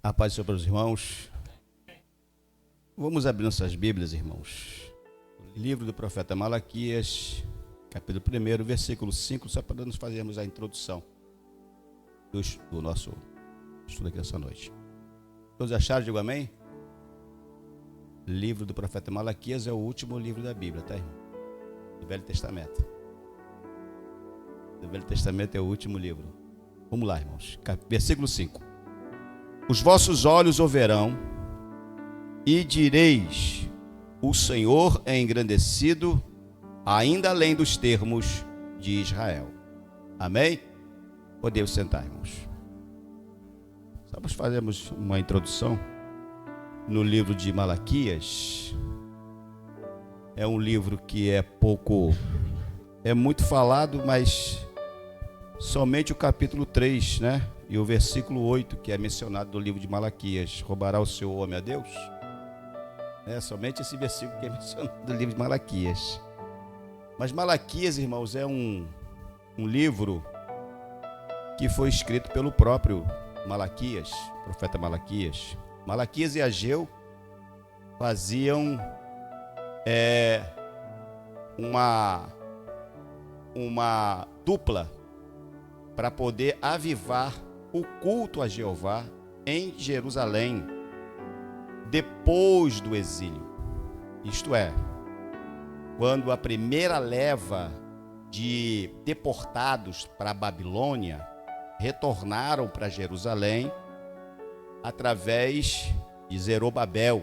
A paz do Senhor para os irmãos. Vamos abrir nossas Bíblias, irmãos. O livro do profeta Malaquias, capítulo 1, versículo 5, só para nós fazermos a introdução do nosso estudo aqui essa noite. Todos acharam? Digo amém? O livro do profeta Malaquias é o último livro da Bíblia, tá, irmão? Do Velho Testamento. O Velho Testamento é o último livro. Vamos lá, irmãos. Versículo 5. Os vossos olhos o verão e direis: o Senhor é engrandecido, ainda além dos termos de Israel. Amém? Podemos sentar, irmãos. Só para fazermos uma introdução no livro de Malaquias. É um livro que é muito falado, mas somente o capítulo 3, né? E o versículo 8, que é mencionado no livro de Malaquias: roubará o seu homem a Deus? É somente esse versículo que é mencionado no livro de Malaquias. Mas Malaquias, irmãos, é um livro que foi escrito pelo próprio Malaquias, profeta Malaquias. Malaquias e Ageu faziam uma dupla para poder avivar o culto a Jeová em Jerusalém depois do exílio. Isto é, quando a primeira leva de deportados para a Babilônia retornaram para Jerusalém através de Zorobabel.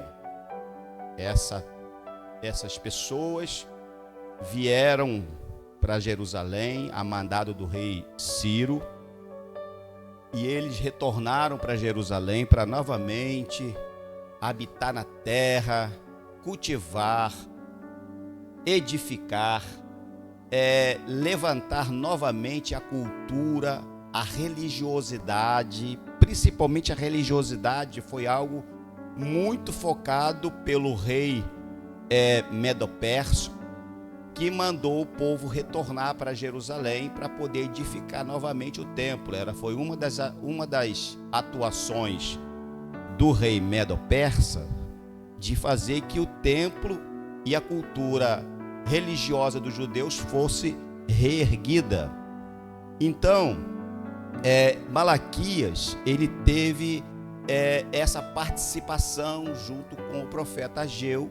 Essas pessoas vieram para Jerusalém a mandado do rei Ciro, e eles retornaram para Jerusalém para novamente habitar na terra, cultivar, edificar, levantar novamente a cultura, a religiosidade. Principalmente a religiosidade foi algo muito focado pelo rei Medo-Persa, que mandou o povo retornar para Jerusalém para poder edificar novamente o templo. Foi uma das atuações do rei Medo-Persa de fazer que o templo e a cultura religiosa dos judeus fosse reerguida. Então, Malaquias, ele teve essa participação junto com o profeta Ageu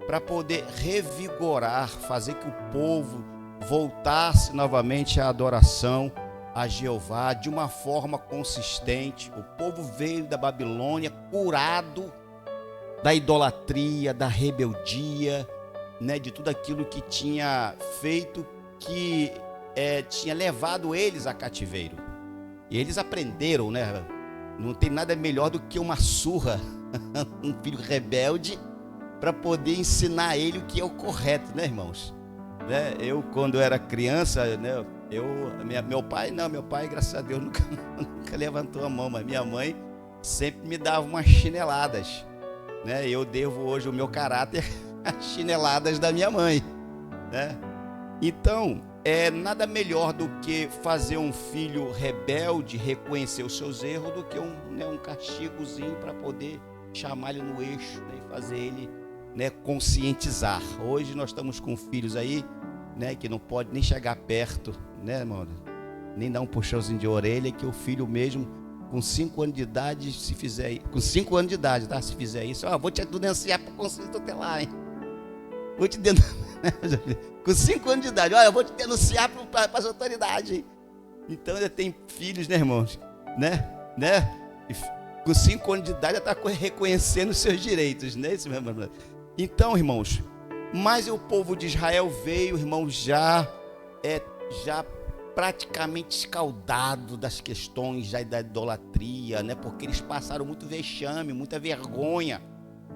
para poder revigorar, fazer que o povo voltasse novamente à adoração a Jeová de uma forma consistente. O povo veio da Babilônia curado da idolatria, da rebeldia, né, de tudo aquilo que tinha feito, que tinha levado eles a cativeiro. E eles aprenderam, né? Não tem nada melhor do que uma surra, um filho rebelde, para poder ensinar a ele o que é o correto, né, irmãos? Né? Eu, quando era criança, né, meu pai, graças a Deus, nunca levantou a mão, mas minha mãe sempre me dava umas chineladas, né? Eu devo hoje o meu caráter às chineladas da minha mãe, né? Então, nada melhor do que fazer um filho rebelde reconhecer os seus erros do que um castigozinho para poder chamar ele no eixo, né, e fazer ele, né, conscientizar. Hoje nós estamos com filhos aí, né, que não pode nem chegar perto, né, mano? Nem dar um puxãozinho de orelha, que o filho mesmo, com 5 anos de idade, se fizer, com 5 anos de idade, tá? Se fizer isso, vou te denunciar para o conselho tutelar, hein? Vou te denunciar, com 5 anos de idade, eu vou te denunciar para as autoridades, hein? Então ainda tem filhos, né, irmãos? Né? Com 5 anos de idade já está reconhecendo os seus direitos, né? Então, irmãos, mas o povo de Israel veio, irmãos, já praticamente escaldado das questões já da idolatria, né? Porque eles passaram muito vexame, muita vergonha.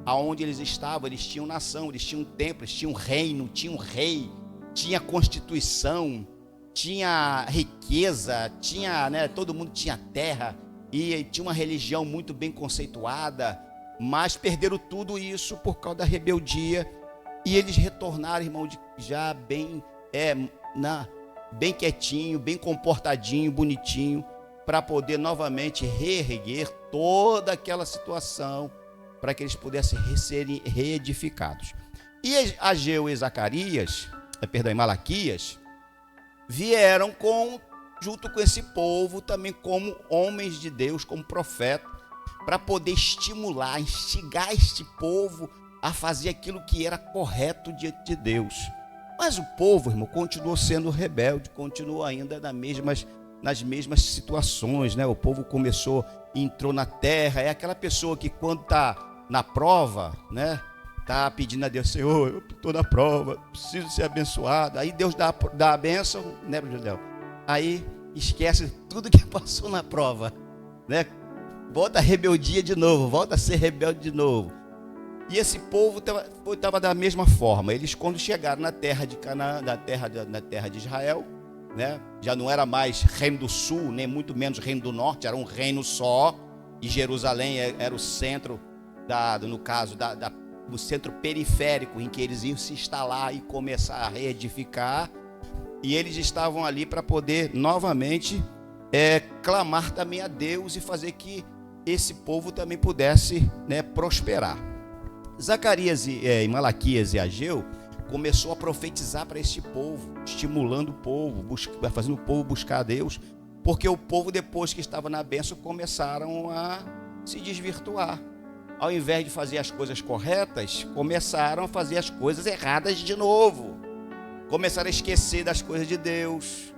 Aonde eles estavam, eles tinham nação, eles tinham templo, eles tinham reino, tinham rei, tinha constituição, tinha riqueza, tinha, né? Todo mundo tinha terra e tinha uma religião muito bem conceituada, mas perderam tudo isso por causa da rebeldia. E eles retornaram, irmão, já bem quietinho, bem comportadinho, bonitinho, para poder novamente reerguer toda aquela situação, para que eles pudessem serem reedificados. E Ageu e Zacarias, e Malaquias, vieram junto com esse povo, também como homens de Deus, como profeta, para poder estimular, instigar este povo a fazer aquilo que era correto diante de Deus. Mas o povo, irmão, continuou sendo rebelde, continua ainda nas mesmas situações, né? O povo entrou na terra, é aquela pessoa que quando está na prova, né? Está pedindo a Deus, Senhor, eu estou na prova, preciso ser abençoado. Aí Deus dá a bênção, né, Judeu? Aí esquece tudo que passou na prova, né? Volta a rebeldia de novo, volta a ser rebelde de novo. E esse povo estava da mesma forma. Eles, quando chegaram na terra de Canaã, na terra de Israel, né? Já não era mais reino do sul, nem muito menos reino do norte, era um reino só. E Jerusalém era o centro, o centro periférico em que eles iam se instalar e começar a reedificar. E eles estavam ali para poder novamente clamar também a Deus e fazer que esse povo também pudesse, né, prosperar. Zacarias e Malaquias e Ageu começou a profetizar para este povo, estimulando o povo, fazendo o povo buscar a Deus, porque o povo, depois que estava na bênção, começaram a se desvirtuar. Ao invés de fazer as coisas corretas, começaram a fazer as coisas erradas de novo. Começaram a esquecer das coisas de Deus.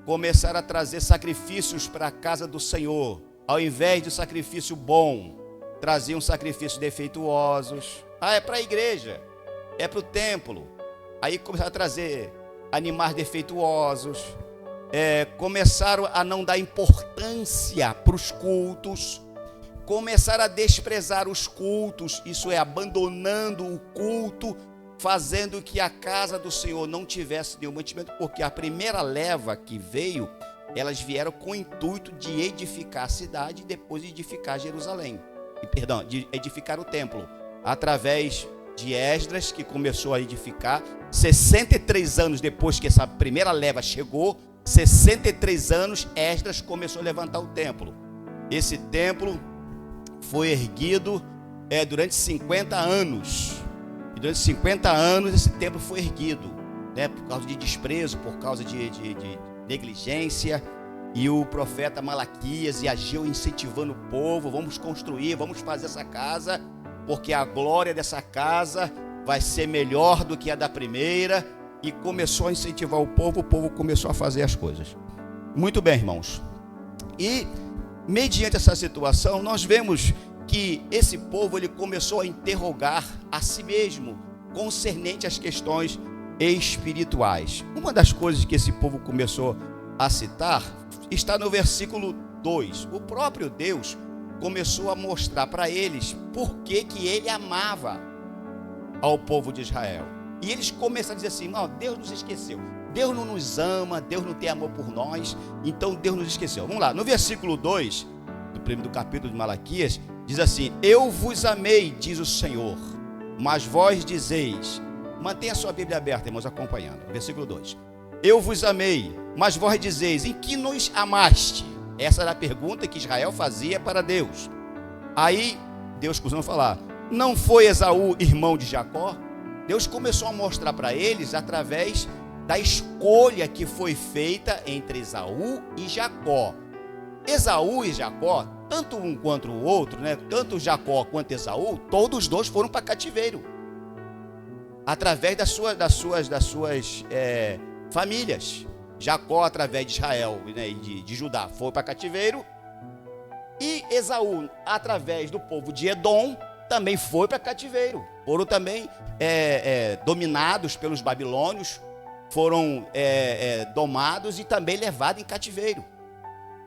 Começaram a trazer sacrifícios para a casa do Senhor. Ao invés de sacrifício bom, traziam sacrifícios defeituosos. É para a igreja, é para o templo. Aí começaram a trazer animais defeituosos. Começaram a não dar importância para os cultos. Começaram a desprezar os cultos, isso é, abandonando o culto, fazendo que a casa do Senhor não tivesse nenhum mantimento, porque a primeira leva que veio, elas vieram com o intuito de edificar a cidade e depois edificar Jerusalém. De edificar o templo, através de Esdras, que começou a edificar. 63 anos depois que essa primeira leva chegou, 63 anos, Esdras começou a levantar o templo. Esse templo foi erguido durante 50 anos. E durante 50 anos esse templo foi erguido, né, por causa de desprezo, por causa de negligência. E o profeta Malaquias e Ageu incentivando o povo: vamos construir, vamos fazer essa casa, porque a glória dessa casa vai ser melhor do que a da primeira. E começou a incentivar o povo começou a fazer as coisas. Muito bem, irmãos. E mediante essa situação, nós vemos que esse povo ele começou a interrogar a si mesmo concernente às questões espirituais. Uma das coisas que esse povo começou a citar está no versículo 2. O próprio Deus começou a mostrar para eles por que ele amava ao povo de Israel. E eles começaram a dizer assim: não, Deus nos esqueceu, Deus não nos ama, Deus não tem amor por nós, então Deus nos esqueceu. Vamos lá, no versículo 2 do capítulo de Malaquias, diz assim: eu vos amei, diz o Senhor, mas vós dizeis. Mantenha a sua Bíblia aberta, irmãos, acompanhando. Versículo 2. Eu vos amei, mas vós dizeis: em que nos amaste? Essa era a pergunta que Israel fazia para Deus. Aí Deus costuma falar: não foi Esaú irmão de Jacó? Deus começou a mostrar para eles através da escolha que foi feita entre Esaú e Jacó. Esaú e Jacó, tanto um quanto o outro, né? Tanto Jacó quanto Esaú, todos os dois foram para cativeiro, através das suas famílias. Jacó, através de Israel, né, e de Judá, foi para cativeiro. E Esaú, através do povo de Edom, também foi para cativeiro. Foram também dominados pelos babilônios, foram domados e também levados em cativeiro.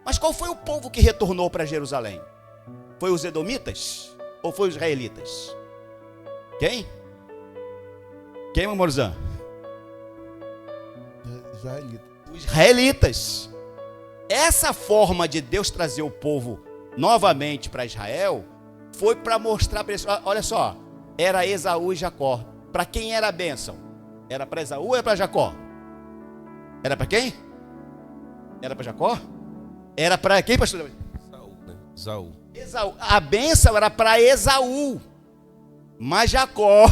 Mas qual foi o povo que retornou para Jerusalém? Foi os edomitas ou foi os israelitas? Quem? Quem, Mamorzão? Os israelitas. Essa forma de Deus trazer o povo novamente para Israel foi para mostrar para eles: olha só, era Esaú e Jacó. Para quem era a bênção? Era para Esaú ou era para Jacó? Era para quem? Era para Jacó? Era para quem, pastor? Esaú, né? Esaú. Esaú. A bênção era para Esaú. Mas Jacó,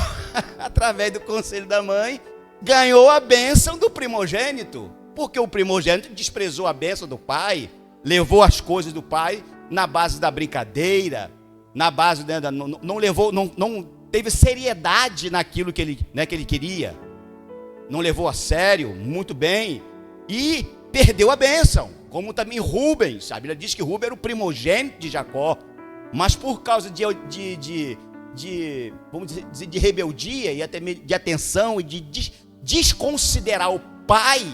através do conselho da mãe, ganhou a bênção do primogênito. Porque o primogênito desprezou a bênção do pai, levou as coisas do pai na base da brincadeira, na base, né, não teve seriedade naquilo que ele queria, não levou a sério, muito bem, e perdeu a bênção, como também Rubens. A Bíblia diz que Rubens era o primogênito de Jacó, mas por causa vamos dizer, de rebeldia e até de atenção e de desconsiderar o pai,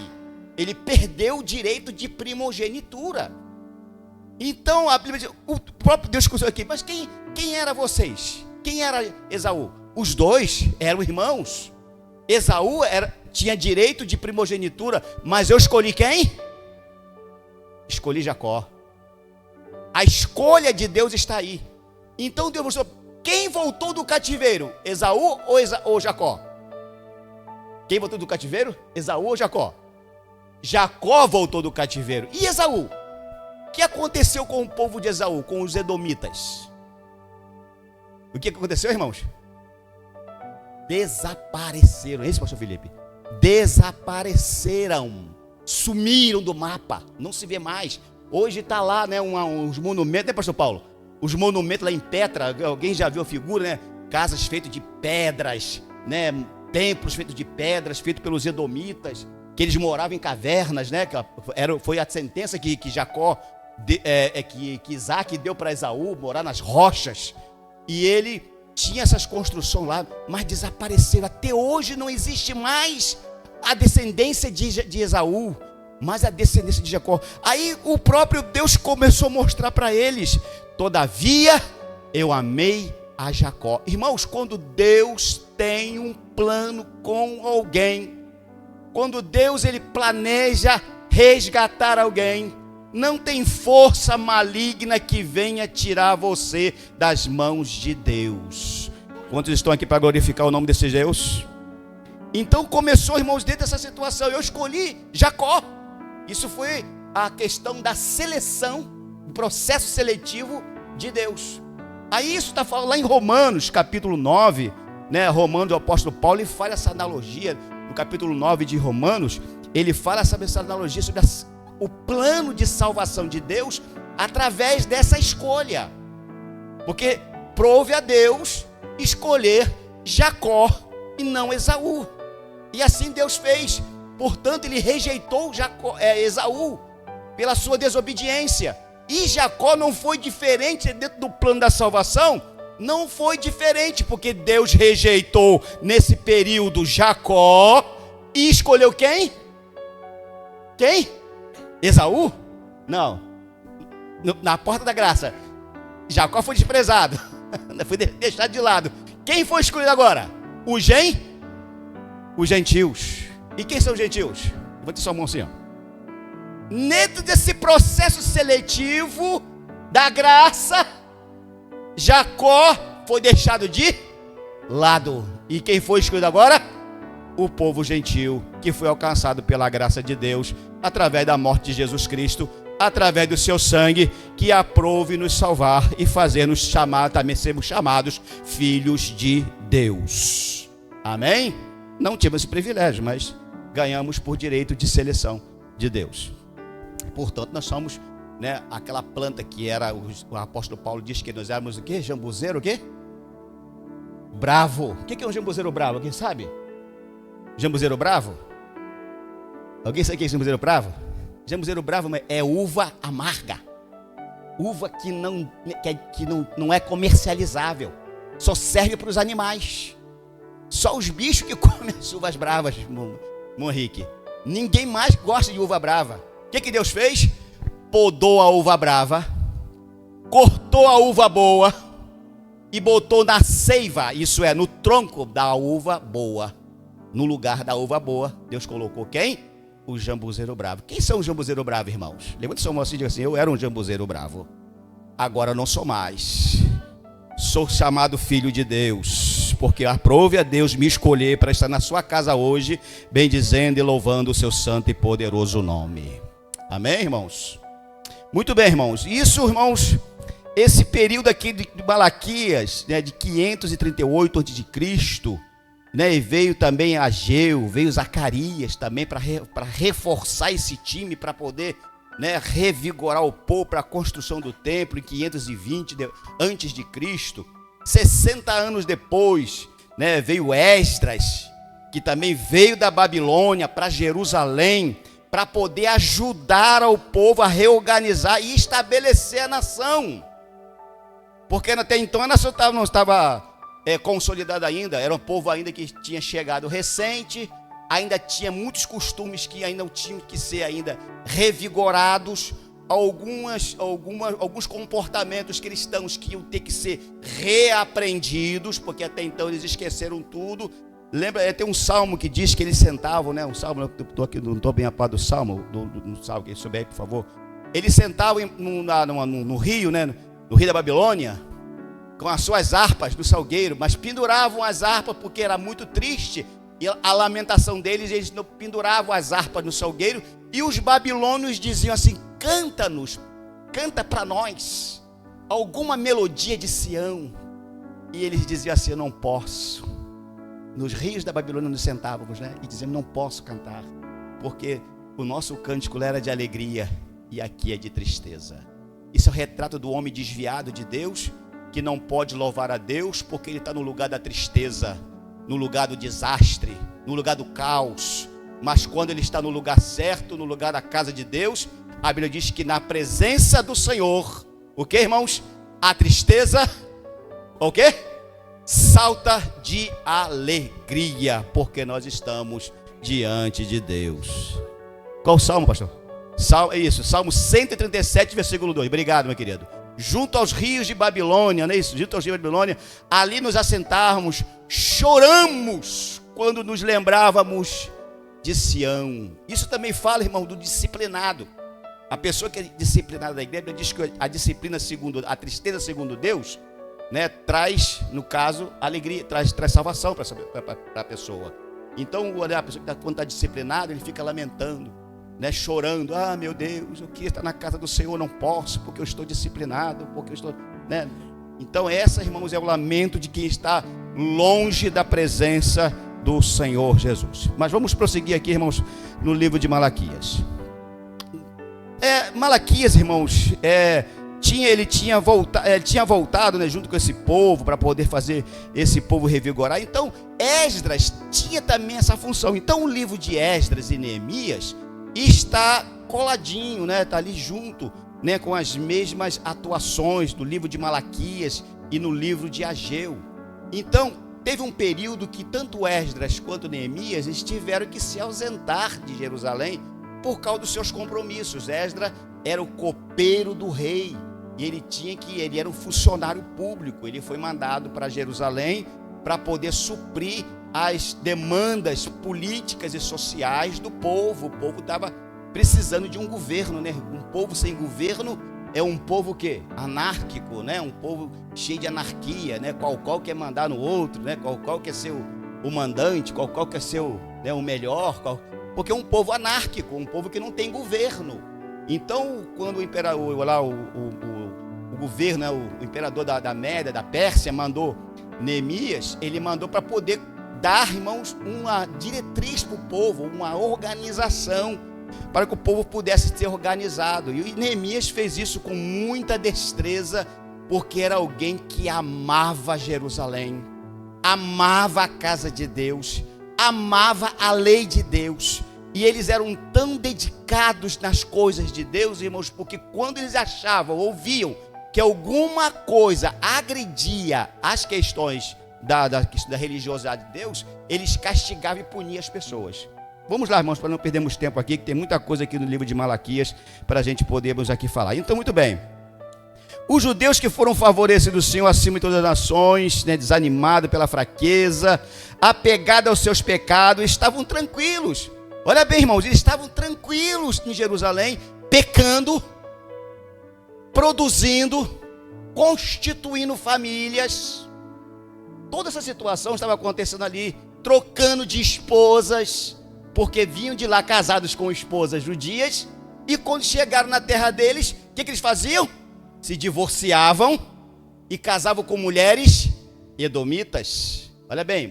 ele perdeu o direito de primogenitura. Então a Bíblia diz, o próprio Deus começou aqui, mas quem era vocês? Quem era Esaú? Os dois eram irmãos. Esaú tinha direito de primogenitura, mas eu escolhi quem? Escolhi Jacó. A escolha de Deus está aí. Então Deus mostrou, quem voltou do cativeiro? Esaú ou Jacó? Quem voltou do cativeiro? Esaú ou Jacó? Jacó voltou do cativeiro. E Esaú? O que aconteceu com o povo de Esaú, com os edomitas? O que aconteceu, irmãos? Desapareceram. É isso, pastor Felipe? Desapareceram. Sumiram do mapa. Não se vê mais. Hoje está lá, né, uns monumentos, né, pastor Paulo? Os monumentos lá em Petra. Alguém já viu a figura, né? Casas feitas de pedras, né? Templos feitos de pedras, feitos pelos edomitas, que eles moravam em cavernas, né? Foi a sentença que Jacó, que Isaac deu para Esaú, morar nas rochas. E ele tinha essas construções lá, mas desapareceram. Até hoje não existe mais a descendência de Esaú, mas a descendência de Jacó. Aí o próprio Deus começou a mostrar para eles: todavia eu amei a Jacó. Irmãos, quando Deus tem um plano com alguém, quando Deus ele planeja resgatar alguém, não tem força maligna que venha tirar você das mãos de Deus. Quantos estão aqui para glorificar o nome desse Deus? Então começou, irmãos, dentro dessa situação. Eu escolhi Jacó. Isso foi a questão da seleção, o processo seletivo de Deus. Aí isso está falando lá em Romanos, capítulo 9, né? Romanos, o apóstolo Paulo, ele fala essa analogia, no capítulo 9 de Romanos, ele fala essa analogia sobre o plano de salvação de Deus através dessa escolha. Porque prove a Deus escolher Jacó e não Esaú. E assim Deus fez. Portanto, ele rejeitou Esaú pela sua desobediência. E Jacó não foi diferente dentro do plano da salvação. Não foi diferente, porque Deus rejeitou nesse período Jacó e escolheu quem? Quem? Esaú? Não. Na porta da graça. Jacó foi desprezado. Foi deixado de lado. Quem foi escolhido agora? Os gentios. E quem são os gentios? Levante sua mão assim, ó. Dentro desse processo seletivo da graça, Jacó foi deixado de lado. E quem foi escolhido agora? O povo gentil, que foi alcançado pela graça de Deus, através da morte de Jesus Cristo, através do seu sangue, que aprove nos salvar e fazer-nos chamar, também sermos chamados filhos de Deus. Amém? Não tivemos esse privilégio, mas ganhamos por direito de seleção de Deus. Portanto, nós somos, né, aquela planta que era, o apóstolo Paulo diz que nós éramos o quê? Jambuzeiro o quê? Bravo. O que é um jambuzeiro bravo? Alguém sabe? Jambuzeiro bravo? Alguém sabe o que é jambuzeiro bravo? Jambuzeiro bravo é uva amarga. Uva que não é comercializável. Só serve para os animais. Só os bichos que comem as uvas bravas, Monrique. Ninguém mais gosta de uva brava. O que Deus fez? Podou a uva brava, cortou a uva boa e botou na seiva, isso é, no tronco da uva boa. No lugar da uva boa, Deus colocou quem? O jambuzeiro bravo. Quem são os jambuzeiro bravo, irmãos? Levanta sua mão assim e diga assim: eu era um jambuzeiro bravo. Agora não sou mais. Sou chamado filho de Deus, porque aprove a Deus me escolher para estar na sua casa hoje, bendizendo e louvando o seu santo e poderoso nome. Amém, irmãos? Muito bem, irmãos. Isso, irmãos, esse período aqui de Malaquias, né, de 538 a.C., né, e veio também Ageu, veio Zacarias também para reforçar esse time, para poder, né, revigorar o povo para a construção do templo em 520 antes de Cristo. 60 anos depois, né, veio Esdras, que também veio da Babilônia para Jerusalém, para poder ajudar ao povo a reorganizar e estabelecer a nação. Porque até então a nação não estava consolidada ainda, era um povo ainda que tinha chegado recente, ainda tinha muitos costumes que ainda tinham que ser ainda revigorados, alguns comportamentos cristãos que iam ter que ser reaprendidos, porque até então eles esqueceram tudo. Lembra, tem um salmo que diz que eles sentavam, né? Um salmo, eu estou aqui, não estou bem a par do salmo, do salmo, quem souber, por favor. Eles sentavam no rio, né? No rio da Babilônia, com as suas harpas no salgueiro, mas penduravam as harpas porque era muito triste, e a lamentação deles, eles não penduravam as harpas no salgueiro, e os babilônios diziam assim: canta-nos, canta para nós alguma melodia de Sião. E eles diziam assim: eu não posso. Nos rios da Babilônia nos sentávamos, né? E dizíamos: não posso cantar, porque o nosso cântico era de alegria e aqui é de tristeza. Isso é o retrato do homem desviado de Deus, que não pode louvar a Deus porque ele está no lugar da tristeza, no lugar do desastre, no lugar do caos. Mas quando ele está no lugar certo, no lugar da casa de Deus, a Bíblia diz que na presença do Senhor, o que, irmãos? A tristeza, o quê? Salta de alegria, porque nós estamos diante de Deus. Qual o salmo, pastor? Salmo 137, versículo 2. Obrigado, meu querido. Junto aos rios de Babilônia, não é isso? Junto aos rios de Babilônia, ali nos assentávamos, choramos quando nos lembrávamos de Sião. Isso também fala, irmão, do disciplinado. A pessoa que é disciplinada da igreja diz que a disciplina segundo, a tristeza segundo Deus, né, traz, no caso, alegria, traz salvação para a pessoa. Então, a pessoa que quando está disciplinada, ele fica lamentando, né, chorando: ah, meu Deus, eu queria estar na casa do Senhor, não posso, porque eu estou disciplinado, porque eu estou, né? Então, essa, irmãos, é o lamento de quem está longe da presença do Senhor Jesus. Mas vamos prosseguir aqui, irmãos, no livro de Malaquias. Malaquias, irmãos, ele tinha voltado, né, junto com esse povo, para poder fazer esse povo revigorar. Então, Esdras tinha também essa função. Então, o livro de Esdras e Neemias está coladinho, né? Está ali junto, né, com as mesmas atuações do livro de Malaquias e no livro de Ageu. Então, teve um período que tanto Esdras quanto Neemias eles tiveram que se ausentar de Jerusalém por causa dos seus compromissos. Esdras era o copeiro do rei e ele era um funcionário público. Ele foi mandado para Jerusalém para poder suprir as demandas políticas e sociais do povo. O povo estava precisando de um governo, né? Um povo sem governo é um povo que anárquico, né? Um povo cheio de anarquia, né? Qual quer mandar no outro, né? Qual quer ser o mandante, qual quer ser né, o melhor, porque é um povo anárquico, um povo que não tem governo. Então, quando o imperador lá, o governo, né, o imperador da Média, da Pérsia, mandou Neemias, ele mandou para poder dar, irmãos, uma diretriz para o povo, uma organização, para que o povo pudesse ser organizado. E Neemias fez isso com muita destreza, porque era alguém que amava Jerusalém, amava a casa de Deus, amava a lei de Deus. E eles eram tão dedicados nas coisas de Deus, irmãos, porque quando eles achavam, ouviam que alguma coisa agredia as questões da religiosidade de Deus, eles castigavam e puniam as pessoas. Vamos lá, irmãos, para não perdermos tempo aqui, que tem muita coisa aqui no livro de Malaquias para a gente podermos aqui falar. Então, muito bem. Os judeus que foram favorecidos do Senhor acima de todas as nações, né, desanimados pela fraqueza, apegados aos seus pecados, estavam tranquilos. Olha bem, irmãos, eles estavam tranquilos em Jerusalém, pecando, produzindo, constituindo famílias. Toda essa situação estava acontecendo ali, trocando de esposas, porque vinham de lá casados com esposas judias, e quando chegaram na terra deles, que eles faziam? Se divorciavam e casavam com mulheres edomitas, olha bem,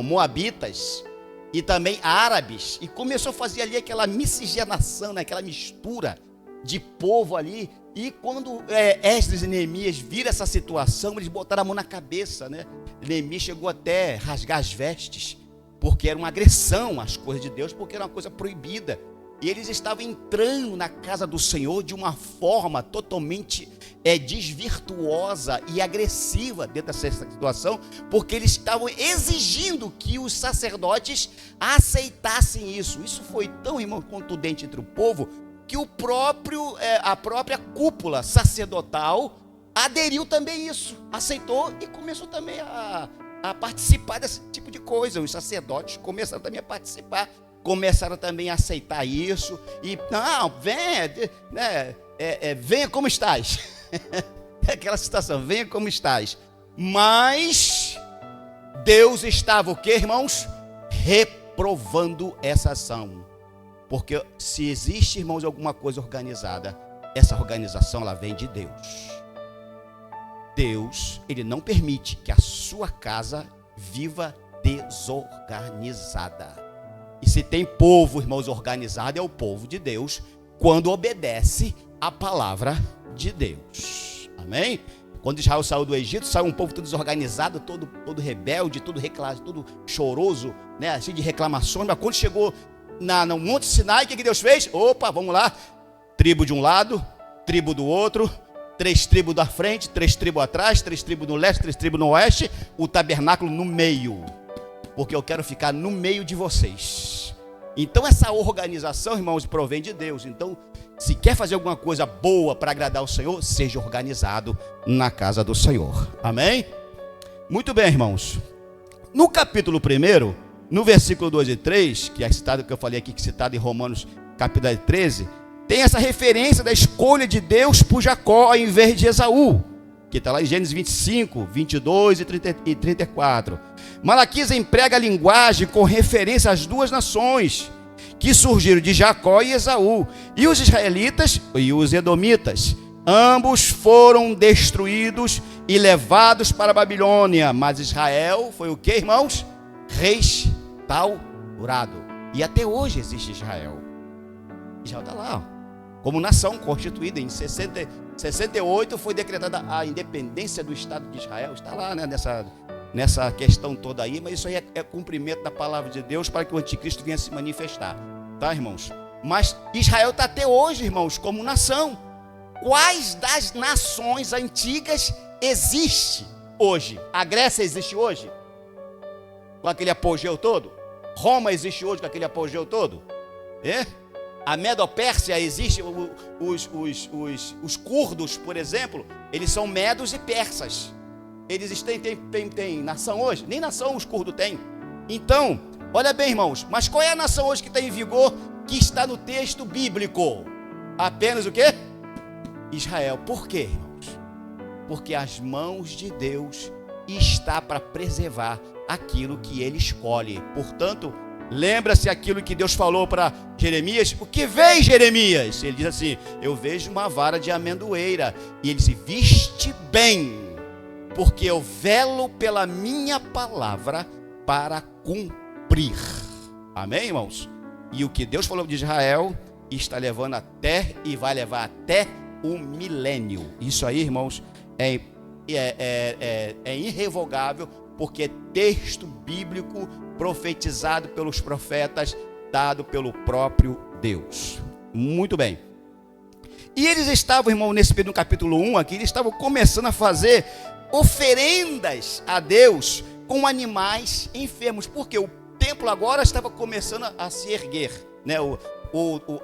moabitas e também árabes, e começou a fazer ali aquela miscigenação, né, aquela mistura de povo ali. E quando Esdras e Neemias viram essa situação, eles botaram a mão na cabeça, né? Neemias chegou até rasgar as vestes, porque era uma agressão às coisas de Deus, porque era uma coisa proibida. E eles estavam entrando na casa do Senhor de uma forma totalmente desvirtuosa e agressiva dentro dessa situação, porque eles estavam exigindo que os sacerdotes aceitassem isso. Isso foi tão, irmão, contundente entre o povo, que a própria cúpula sacerdotal aderiu também a isso, aceitou e começou também a participar desse tipo de coisa. Os sacerdotes começaram também a participar, começaram também a aceitar isso, e não, venha, né, venha como estás, aquela situação, venha como estás, mas Deus estava o que, irmãos? Reprovando essa ação, porque se existe, irmãos, alguma coisa organizada, essa organização ela vem de Deus. Deus, ele não permite que a sua casa viva desorganizada. E se tem povo, irmãos, organizado, é o povo de Deus, quando obedece a palavra de Deus. Amém? Quando Israel saiu do Egito, saiu um povo todo desorganizado, todo rebelde, todo choroso, né, assim, de reclamações. Mas quando chegou no Monte Sinai, o que Deus fez? Opa, vamos lá, tribo de um lado, tribo do outro, 3 tribos da frente, 3 tribos atrás, 3 tribos no leste, 3 tribos no oeste, o tabernáculo no meio, porque eu quero ficar no meio de vocês. Então essa organização, irmãos, provém de Deus. Então, se quer fazer alguma coisa boa para agradar o Senhor, seja organizado na casa do Senhor. Amém? Muito bem, irmãos. No capítulo 1, no versículo 2 e 3, que é citado, que eu falei aqui, que é citado em Romanos capítulo 13, tem essa referência da escolha de Deus por Jacó ao invés de Esaú, que está lá em Gênesis 25, 22 e 34. Malaquias emprega a linguagem com referência às duas nações que surgiram de Jacó e Esaú, e os israelitas e os edomitas. Ambos foram destruídos e levados para a Babilônia, mas Israel foi o que, irmãos? Restaurado. E até hoje existe Israel. Israel está lá, como nação constituída. Em 68 foi decretada a independência do Estado de Israel. Está lá, né, nessa questão toda aí, mas isso aí é cumprimento da palavra de Deus para que o anticristo venha se manifestar, tá, irmãos? Mas Israel está até hoje, irmãos, como nação. Quais das nações antigas existe hoje? A Grécia existe hoje, com aquele apogeu todo? Roma existe hoje com aquele apogeu todo? A Medo-Pérsia existe, os curdos, por exemplo, eles são medos e persas. Eles têm nação hoje? Nem nação os curdos têm. Então, olha bem, irmãos, mas qual é a nação hoje que está em vigor, que está no texto bíblico? Apenas o quê? Israel. Por quê, irmãos? Porque as mãos de Deus está para preservar aquilo que ele escolhe. Portanto, lembra-se aquilo que Deus falou para Jeremias. O que vês, Jeremias? Ele diz assim: eu vejo uma vara de amendoeira. E ele diz: viste bem, porque eu velo pela minha palavra para cumprir. Amém, irmãos? E o que Deus falou de Israel está levando até e vai levar até o milênio. Isso aí, irmãos, é irrevogável, porque é texto bíblico profetizado pelos profetas, dado pelo próprio Deus. Muito bem. E eles estavam, irmão, no capítulo 1 aqui, eles estavam começando a fazer oferendas a Deus com animais enfermos, porque o templo agora estava começando a se erguer, né?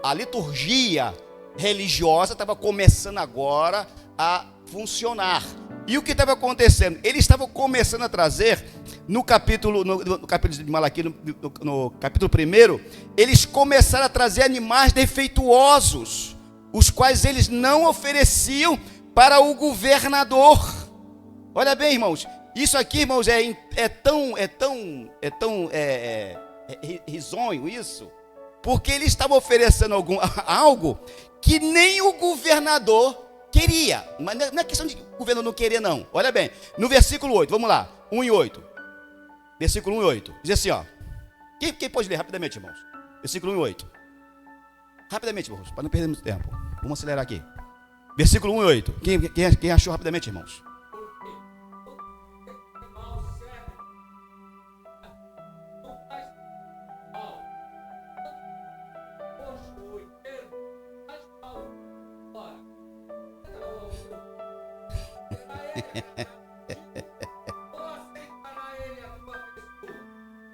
A liturgia religiosa estava começando agora a funcionar. E o que estava acontecendo? Eles estavam começando a trazer, no capítulo de Malaquias, no capítulo 1, eles começaram a trazer animais defeituosos, os quais eles não ofereciam para o governador. Olha bem, irmãos, isso aqui, irmãos, é tão risonho isso, Porque ele estava oferecendo algo que nem o governador queria. Mas não é questão de o governador não querer, não. Olha bem, no versículo 8, vamos lá, 1 e 8. Versículo 1 e 8. Diz assim, ó. Quem pode ler rapidamente, irmãos? Versículo 1 e 8. Rapidamente, irmãos, para não perder muito tempo. Vamos acelerar aqui. Versículo 1 e 8. Quem achou rapidamente, irmãos?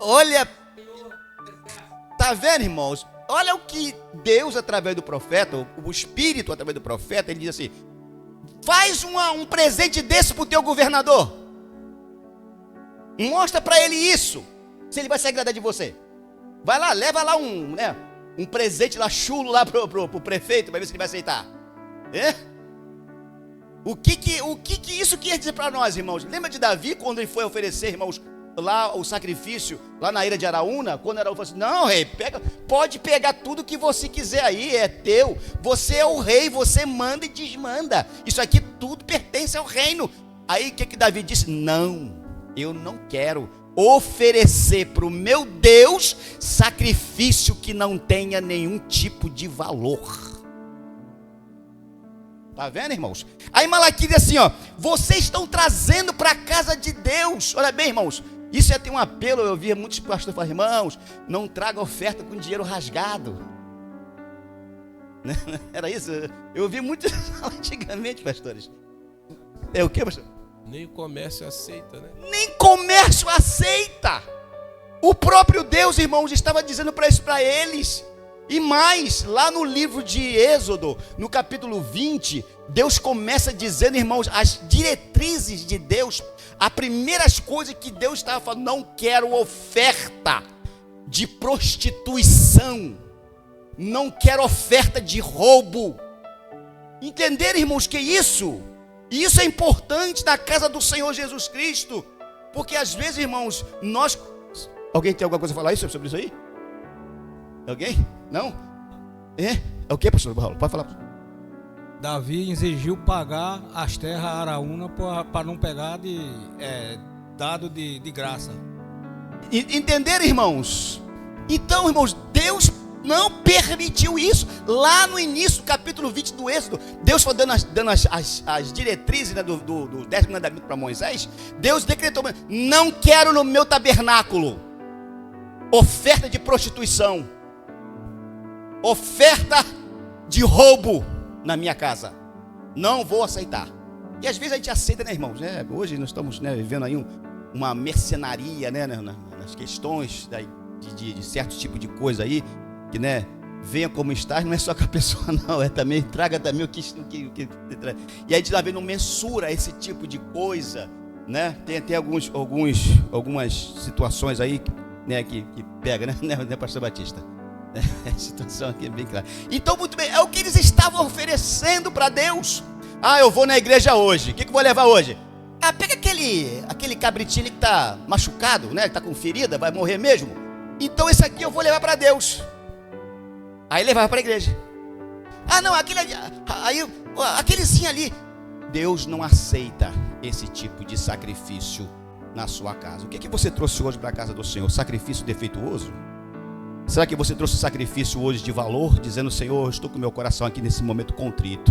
Olha, tá vendo, irmãos? Olha o que Deus, através do profeta, o Espírito, através do profeta, ele diz assim: faz um presente desse para o teu governador. Mostra para ele isso, se ele vai se agradar de você. Vai lá, leva lá um presente lá chulo lá pro prefeito, para ver se ele vai aceitar. É? O que isso quer dizer para nós, irmãos? Lembra de Davi, quando ele foi oferecer, irmãos, lá o sacrifício, lá na ilha de Araúna, quando Araúna falou assim: não, rei, pode pegar tudo que você quiser aí, é teu, você é o rei, você manda e desmanda, isso aqui tudo pertence ao reino. Aí o que Davi disse? Não, eu não quero oferecer para o meu Deus sacrifício que não tenha nenhum tipo de valor. Tá vendo, irmãos? Aí Malaquias diz assim, ó: vocês estão trazendo para a casa de Deus. Olha bem, irmãos, isso ia ter um apelo. Eu via muitos pastores falar: irmãos, não traga oferta com dinheiro rasgado. Era isso? Eu ouvi muito antigamente, pastores. É o que, pastor? Nem o comércio aceita, né? Nem comércio aceita. O próprio Deus, irmãos, estava dizendo para isso para eles. E mais, lá no livro de Êxodo, no capítulo 20, Deus começa dizendo, irmãos, as diretrizes de Deus. As primeiras coisas que Deus estava falando: não quero oferta de prostituição, não quero oferta de roubo. Entenderam, irmãos, que isso é importante na casa do Senhor Jesus Cristo. Porque às vezes, irmãos, alguém tem alguma coisa a falar sobre isso aí? Alguém? Não? É o que, pastor Paulo? Pode falar. Davi exigiu pagar as terras a Araúna para não pegar dado de graça. Entenderam, irmãos? Então, irmãos, Deus não permitiu isso. Lá no início do capítulo 20 do Êxodo, Deus foi dando as diretrizes, né, do 10º mandamento para Moisés. Deus decretou: não quero no meu tabernáculo oferta de prostituição, oferta de roubo na minha casa. Não vou aceitar. E às vezes a gente aceita, né, irmãos? Hoje nós estamos, né, vivendo aí uma mercenaria, né, nas questões de certo tipo de coisa aí, que, né, venha como estás, não é só com a pessoa, não, é também, traga também o que e aí a gente lá não mensura esse tipo de coisa, né? Tem algumas situações aí, né, que pega, né, pastor Batista? A situação aqui é bem clara. Então, muito bem, é o que eles estavam oferecendo para Deus. Eu vou na igreja hoje, o que eu vou levar hoje? Pega aquele cabritinho que está machucado, né, que está com ferida, vai morrer mesmo. Então esse aqui eu vou levar para Deus. Aí levava para a igreja. Não, aquelezinho ali. Deus não aceita esse tipo de sacrifício na sua casa. O que você trouxe hoje para a casa do Senhor? Sacrifício defeituoso? Será que você trouxe sacrifício hoje de valor, dizendo: Senhor, eu estou com meu coração aqui nesse momento contrito?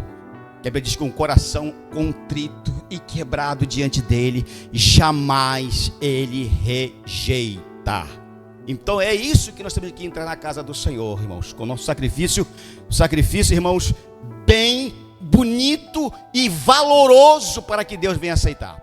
Que a Bíblia diz que um coração contrito e quebrado diante dele, jamais ele rejeita. Então é isso que nós temos que entrar na casa do Senhor, irmãos, com o nosso sacrifício, irmãos, bem bonito e valoroso, para que Deus venha aceitar.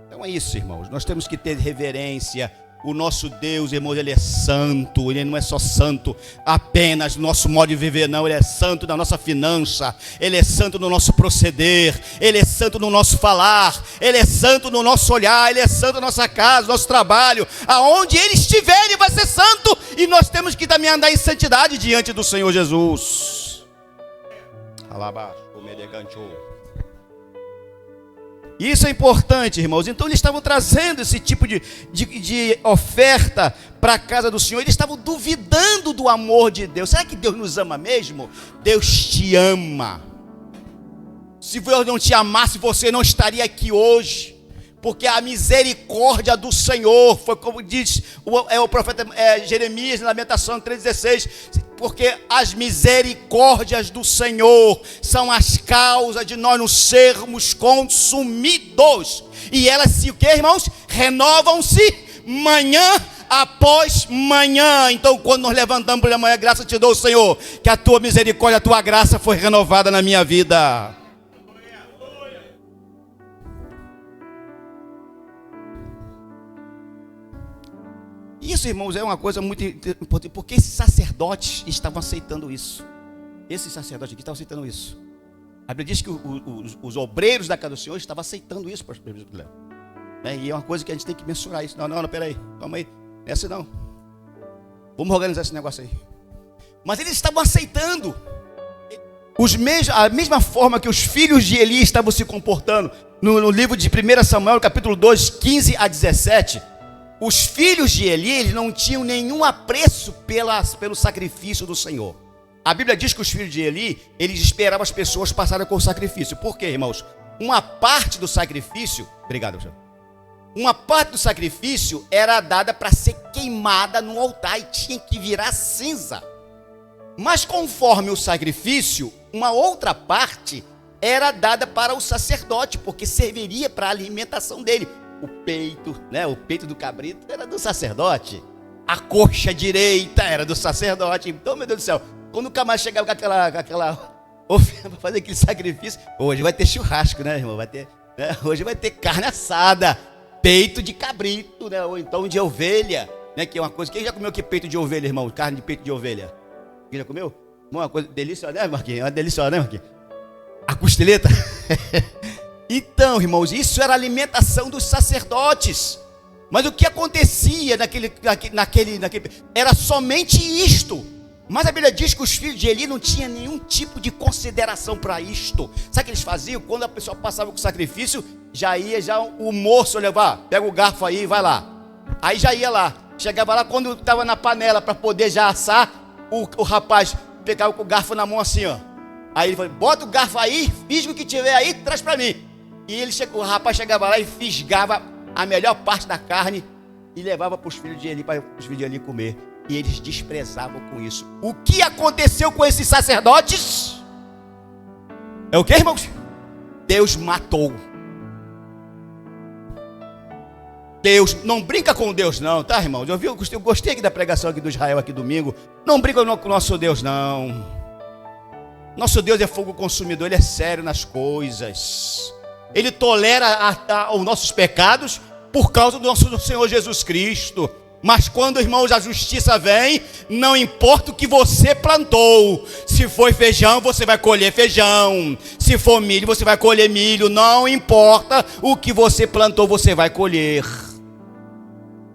Então é isso, irmãos, nós temos que ter reverência. O nosso Deus, irmãos, Ele é santo. Ele não é só santo apenas no nosso modo de viver, não. Ele é santo na nossa finança, Ele é santo no nosso proceder, Ele é santo no nosso falar, Ele é santo no nosso olhar, Ele é santo na nossa casa, no nosso trabalho. Aonde Ele estiver, Ele vai ser santo. E nós temos que também andar em santidade diante do Senhor Jesus. Isso é importante, irmãos. Então eles estavam trazendo esse tipo de oferta para a casa do Senhor. Eles estavam duvidando do amor de Deus. Será que Deus nos ama mesmo? Deus te ama. Se Deus não te amasse, você não estaria aqui hoje. Porque a misericórdia do Senhor, foi como diz o profeta Jeremias, na Lamentação 3,16, porque as misericórdias do Senhor são as causas de nós não sermos consumidos. E elas, o que, irmãos? Renovam-se manhã após manhã. Então, quando nós levantamos pela manhã, graças te dou, Senhor, que a tua misericórdia, a tua graça foi renovada na minha vida. Isso, irmãos, é uma coisa muito importante, porque esses sacerdotes estavam aceitando isso. Esses sacerdotes aqui estavam aceitando isso. A Bíblia diz que os obreiros da casa do Senhor estavam aceitando isso, pastor. E é uma coisa que a gente tem que mensurar isso. Não, peraí, calma aí, não é assim não. Vamos organizar esse negócio aí. Mas eles estavam aceitando a mesma forma que os filhos de Eli estavam se comportando. No livro de 1 Samuel, capítulo 2, 15 a 17, os filhos de Eli, eles não tinham nenhum apreço pelo sacrifício do Senhor. A Bíblia diz que os filhos de Eli, eles esperavam as pessoas passarem com o sacrifício. Por quê, irmãos? Uma parte do sacrifício, obrigado, pastor. Uma parte do sacrifício era dada para ser queimada no altar e tinha que virar cinza. Mas conforme o sacrifício, uma outra parte era dada para o sacerdote, porque serviria para a alimentação dele. O peito, o peito do cabrito era do sacerdote. A coxa direita era do sacerdote. Então, meu Deus do céu, quando o camarada chegava com aquela oferta para fazer aquele sacrifício, hoje vai ter churrasco, né, irmão? Hoje vai ter carne assada, peito de cabrito, ou então de ovelha, que é uma coisa. Quem já comeu que peito de ovelha, irmão? Carne de peito de ovelha. Quem já comeu? Uma coisa deliciosa, né, Marquinhos? Uma deliciosa, né, Marquinhos? A costeleta. Então, irmãos, isso era a alimentação dos sacerdotes. Mas o que acontecia naquele era somente isto. Mas a Bíblia diz que os filhos de Eli não tinham nenhum tipo de consideração para isto. Sabe o que eles faziam? Quando a pessoa passava com o sacrifício, já o moço levar, pega o garfo aí e vai lá. Aí já ia lá. Chegava lá, quando estava na panela para poder já assar, o rapaz pegava com o garfo na mão assim, ó. Aí ele falou, bota o garfo aí, fisga o que tiver aí, traz para mim. E o rapaz chegava lá e fisgava a melhor parte da carne e levava para os filhos de Eli comer. E eles desprezavam com isso. O que aconteceu com esses sacerdotes? É o que, irmãos? Deus matou. Deus, não brinca com Deus não, tá, irmãos? Eu gostei aqui da pregação aqui do Israel aqui domingo. Não brinca com o nosso Deus não. Nosso Deus é fogo consumidor, Ele é sério nas coisas. Ele tolera os nossos pecados por causa do nosso Senhor Jesus Cristo. Mas quando, irmãos, a justiça vem, não importa o que você plantou. Se foi feijão, você vai colher feijão. Se for milho, você vai colher milho. Não importa o que você plantou, você vai colher.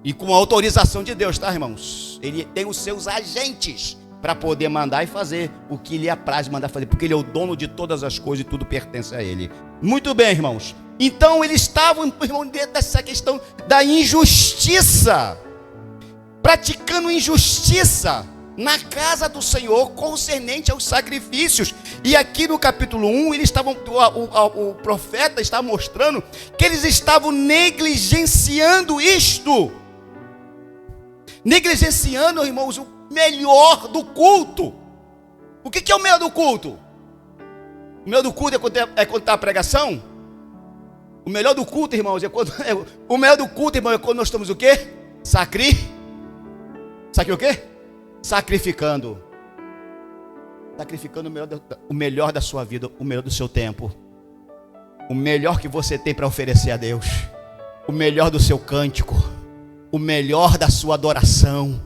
E com a autorização de Deus, tá, irmãos? Ele tem os seus agentes para poder mandar e fazer o que lhe apraz mandar fazer, porque Ele é o dono de todas as coisas e tudo pertence a Ele. Muito bem, irmãos. Então eles estavam, irmão, dentro dessa questão da injustiça, praticando injustiça na casa do Senhor concernente aos sacrifícios. E aqui no capítulo 1, o profeta está mostrando que eles estavam negligenciando isto. Negligenciando, irmãos, o melhor do culto. O que é o melhor do culto? O melhor do culto é contar a pregação? O melhor do culto, irmãos, o melhor do culto, irmãos, é quando nós estamos o quê? Sabe o quê? Sacrificando o melhor da sua vida, o melhor do seu tempo, o melhor que você tem para oferecer a Deus, o melhor do seu cântico, o melhor da sua adoração.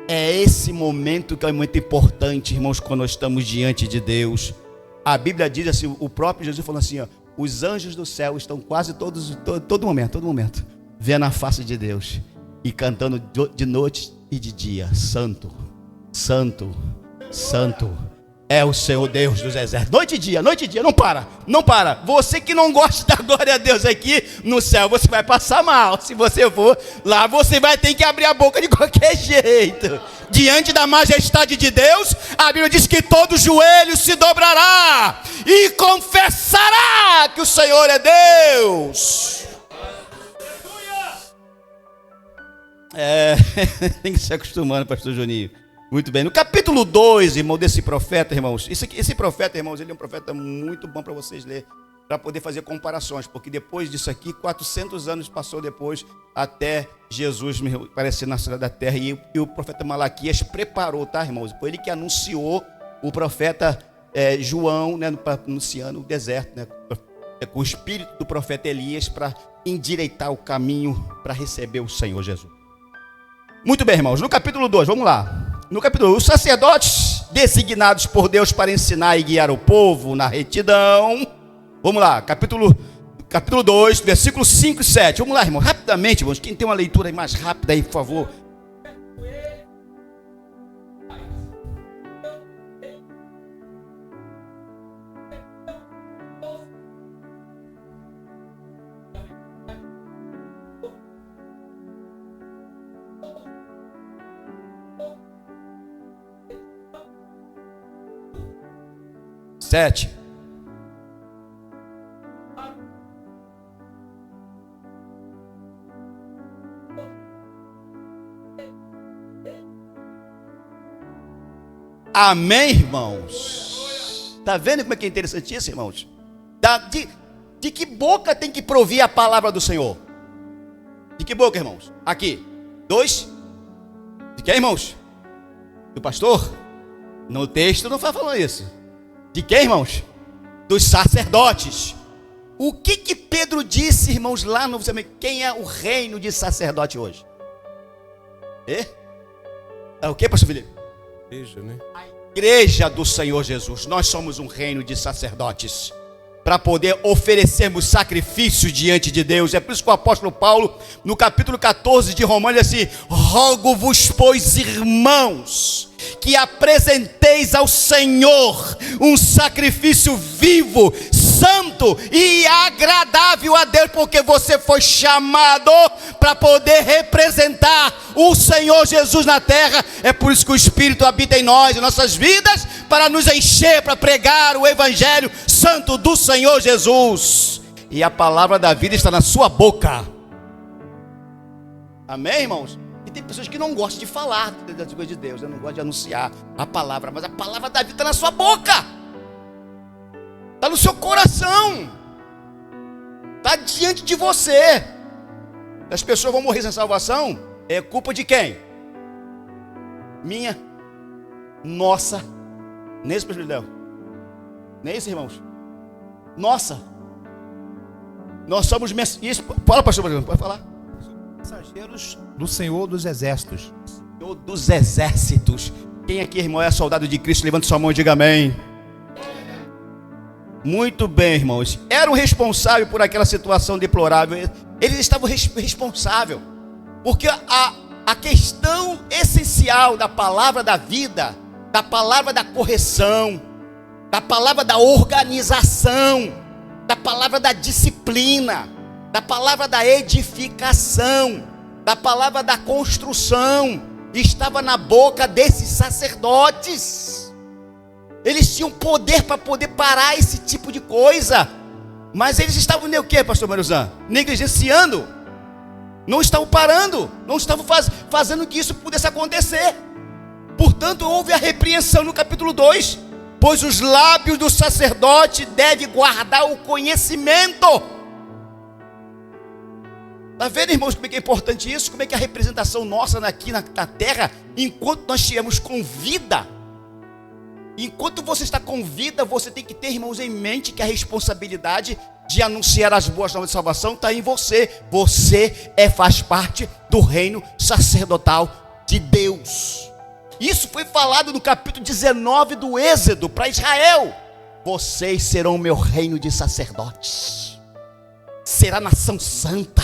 É esse momento que é muito importante, irmãos, quando nós estamos diante de Deus. A Bíblia diz assim, o próprio Jesus falou assim, ó, os anjos do céu estão quase todo momento, vendo a face de Deus e cantando de noite e de dia, santo, santo, santo é o Senhor Deus dos exércitos. Noite e dia, não para, não para. Você que não gosta da glória a Deus aqui no céu, você vai passar mal. Se você for lá, você vai ter que abrir a boca de qualquer jeito. Diante da majestade de Deus, a Bíblia diz que todo joelho se dobrará e confessará que o Senhor é Deus. Tem que se acostumando, pastor Juninho. Muito bem, no capítulo 2, irmão, desse profeta, irmãos, esse profeta, irmãos, ele é um profeta muito bom para vocês lerem, para poder fazer comparações, porque depois disso aqui, 400 anos passou depois, até Jesus aparecer na cidade da terra, e o profeta Malaquias preparou, tá, irmãos? Foi ele que anunciou o profeta João, né, anunciando o deserto, né, com o espírito do profeta Elias, para endireitar o caminho para receber o Senhor Jesus. Muito bem, irmãos, no capítulo 2, vamos lá. No capítulo 2, os sacerdotes designados por Deus para ensinar e guiar o povo na retidão. Vamos lá, capítulo 2, versículos 5 e 7. Vamos lá, irmãos, rapidamente, irmãos. Quem tem uma leitura mais rápida aí, por favor. Sete. Amém, irmãos? Está vendo como é que é interessante isso, irmãos? De que boca tem que provir a palavra do Senhor? De que boca, irmãos? Aqui. 2. De quem, irmãos? Do pastor? No texto não está falando isso. De quem, irmãos? Dos sacerdotes. O que Pedro disse, irmãos, lá no... Quem é o reino de sacerdote hoje? É o que, pastor Felipe? Igreja, né? A igreja do Senhor Jesus. Nós somos um reino de sacerdotes, para poder oferecermos sacrifícios diante de Deus. É por isso que o apóstolo Paulo, no capítulo 14 de Romanos, diz assim: rogo-vos, pois, irmãos, que apresenteis ao Senhor um sacrifício vivo, santo e agradável a Deus, porque você foi chamado para poder representar o Senhor Jesus na terra. É por isso que o Espírito habita em nós, em nossas vidas, para nos encher, para pregar o Evangelho santo do Senhor Jesus. E a palavra da vida está na sua boca. Amém, irmãos? E tem pessoas que não gostam de falar das coisas de Deus, não gostam de anunciar a palavra, mas a palavra da vida está na sua boca, está no seu coração, está diante de você. As pessoas vão morrer sem salvação, é culpa de quem? Minha, nossa. Nem isso, pastor Léo? Nem isso, irmãos? Nossa. Nós somos isso. Fala, pastor, pode falar. Mensageiros do Senhor dos Exércitos. Senhor dos Exércitos. Quem aqui, irmão, é soldado de Cristo? Levante sua mão e diga amém. Muito bem, irmãos. Eram responsáveis por aquela situação deplorável. Eles estavam responsáveis. Porque a questão essencial da palavra da vida, da palavra da correção, da palavra da organização, da palavra da disciplina, da palavra da edificação, da palavra da construção, estava na boca desses sacerdotes. Eles tinham poder para poder parar esse tipo de coisa, mas eles estavam o quê, pastor Mariozan? Negligenciando, não estavam parando, não estavam fazendo que isso pudesse acontecer. Portanto, houve a repreensão no capítulo 2, pois os lábios do sacerdote devem guardar o conhecimento. Está vendo, irmãos, como é que é importante isso? Como é que a representação nossa aqui na terra, enquanto nós estivermos com vida, enquanto você está com vida, você tem que ter, irmãos, em mente que a responsabilidade de anunciar as boas novas de salvação está em você. Você faz parte do reino sacerdotal de Deus. Isso foi falado no capítulo 19 do Êxodo para Israel. Vocês serão o meu reino de sacerdotes. Será nação santa,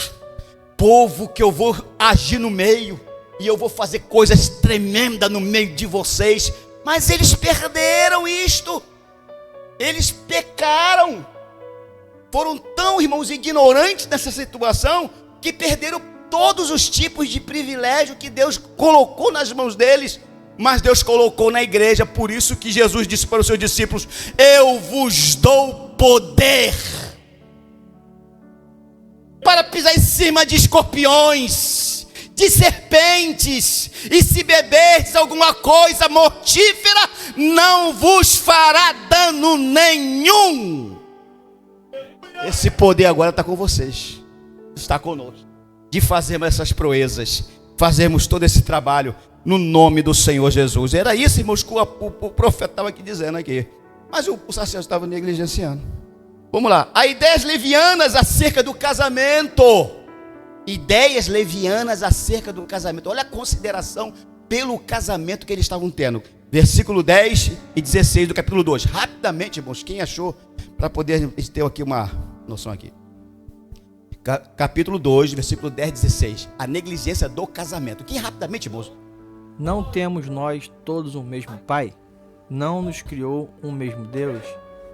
povo que eu vou agir no meio, e eu vou fazer coisas tremendas no meio de vocês, Mas eles perderam isto. Eles pecaram. Foram tão, irmãos, ignorantes nessa situação que perderam todos os tipos de privilégio que Deus colocou nas mãos deles. Mas Deus colocou na igreja. Por isso que Jesus disse para os seus discípulos: eu vos dou poder para pisar em cima de escorpiões, de serpentes, e se beberdes alguma coisa mortífera, não vos fará dano nenhum. Esse poder agora está com vocês, está conosco, de fazermos essas proezas, fazermos todo esse trabalho no nome do Senhor Jesus. Era isso, irmãos, que o profeta estava aqui dizendo aqui. Mas o sacerdote estava negligenciando. Vamos lá. Há ideias levianas acerca do casamento. Ideias levianas acerca do casamento. Olha a consideração pelo casamento que eles estavam tendo. Versículo 10 e 16 do capítulo 2. Rapidamente, irmãos, quem achou, para poder ter aqui uma noção aqui. Capítulo 2, versículo 10 e 16. A negligência do casamento. Quem rapidamente, irmãos? Não temos nós todos o mesmo Pai? Não nos criou um mesmo Deus?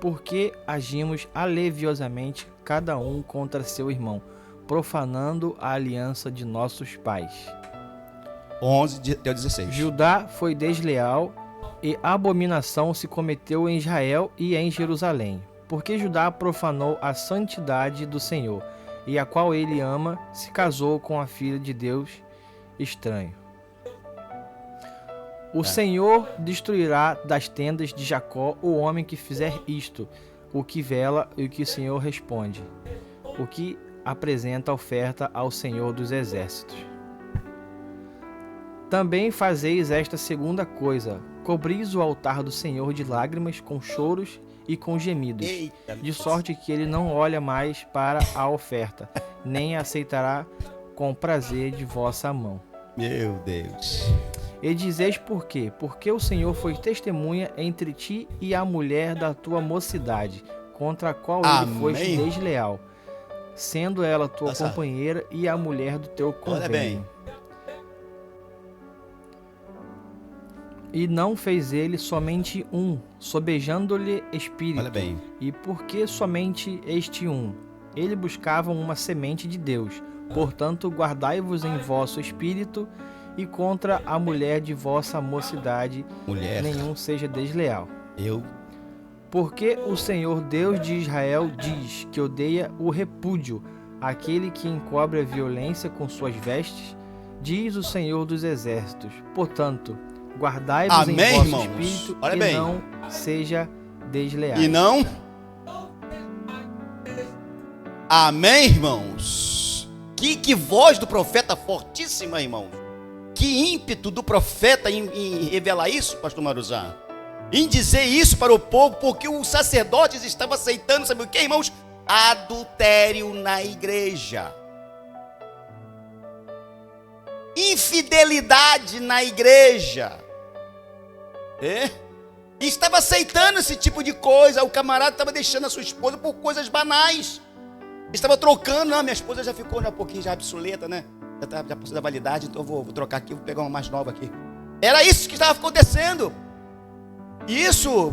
Por que agimos aleviosamente cada um contra seu irmão, profanando a aliança de nossos pais? 11 até 16. Judá foi desleal e abominação se cometeu em Israel e em Jerusalém, porque Judá profanou a santidade do Senhor, e a qual ele ama, se casou com a filha de Deus estranho. O Senhor destruirá das tendas de Jacó o homem que fizer isto, o que vela e o que o Senhor responde, o que apresenta oferta ao Senhor dos exércitos. Também fazeis esta segunda coisa: cobris o altar do Senhor de lágrimas, com choros e com gemidos, de sorte que ele não olha mais para a oferta, nem a aceitará com prazer de vossa mão. Meu Deus. E dizeis por quê? Porque o Senhor foi testemunha entre ti e a mulher da tua mocidade, contra a qual ele foste desleal, sendo ela tua companheira e a mulher do teu convênio. Olha bem. E não fez ele somente um, sobejando-lhe espírito. Olha bem. E por que somente este um? Ele buscava uma semente de Deus. Portanto, guardai-vos em vosso espírito, e contra a mulher de vossa mocidade nenhum seja desleal. Porque o Senhor Deus de Israel diz que odeia o repúdio, aquele que encobre a violência com suas vestes, diz o Senhor dos exércitos. Portanto, guardai-vos em vosso irmãos? espírito. Olha e bem. Não seja desleal. E não? Amém, irmãos? Que voz do profeta fortíssima, irmãos. Que ímpeto do profeta em revelar isso, pastor Maruzá. Em dizer isso para o povo, porque os sacerdotes estavam aceitando, sabe o que, irmãos? Adultério na igreja. Infidelidade na igreja. E estava aceitando esse tipo de coisa. O camarada estava deixando a sua esposa por coisas banais. Estava trocando. Não, minha esposa já ficou um pouquinho já obsoleta, né? Já passou da validade, então eu vou trocar aqui, vou pegar uma mais nova aqui. Era isso que estava acontecendo. Isso,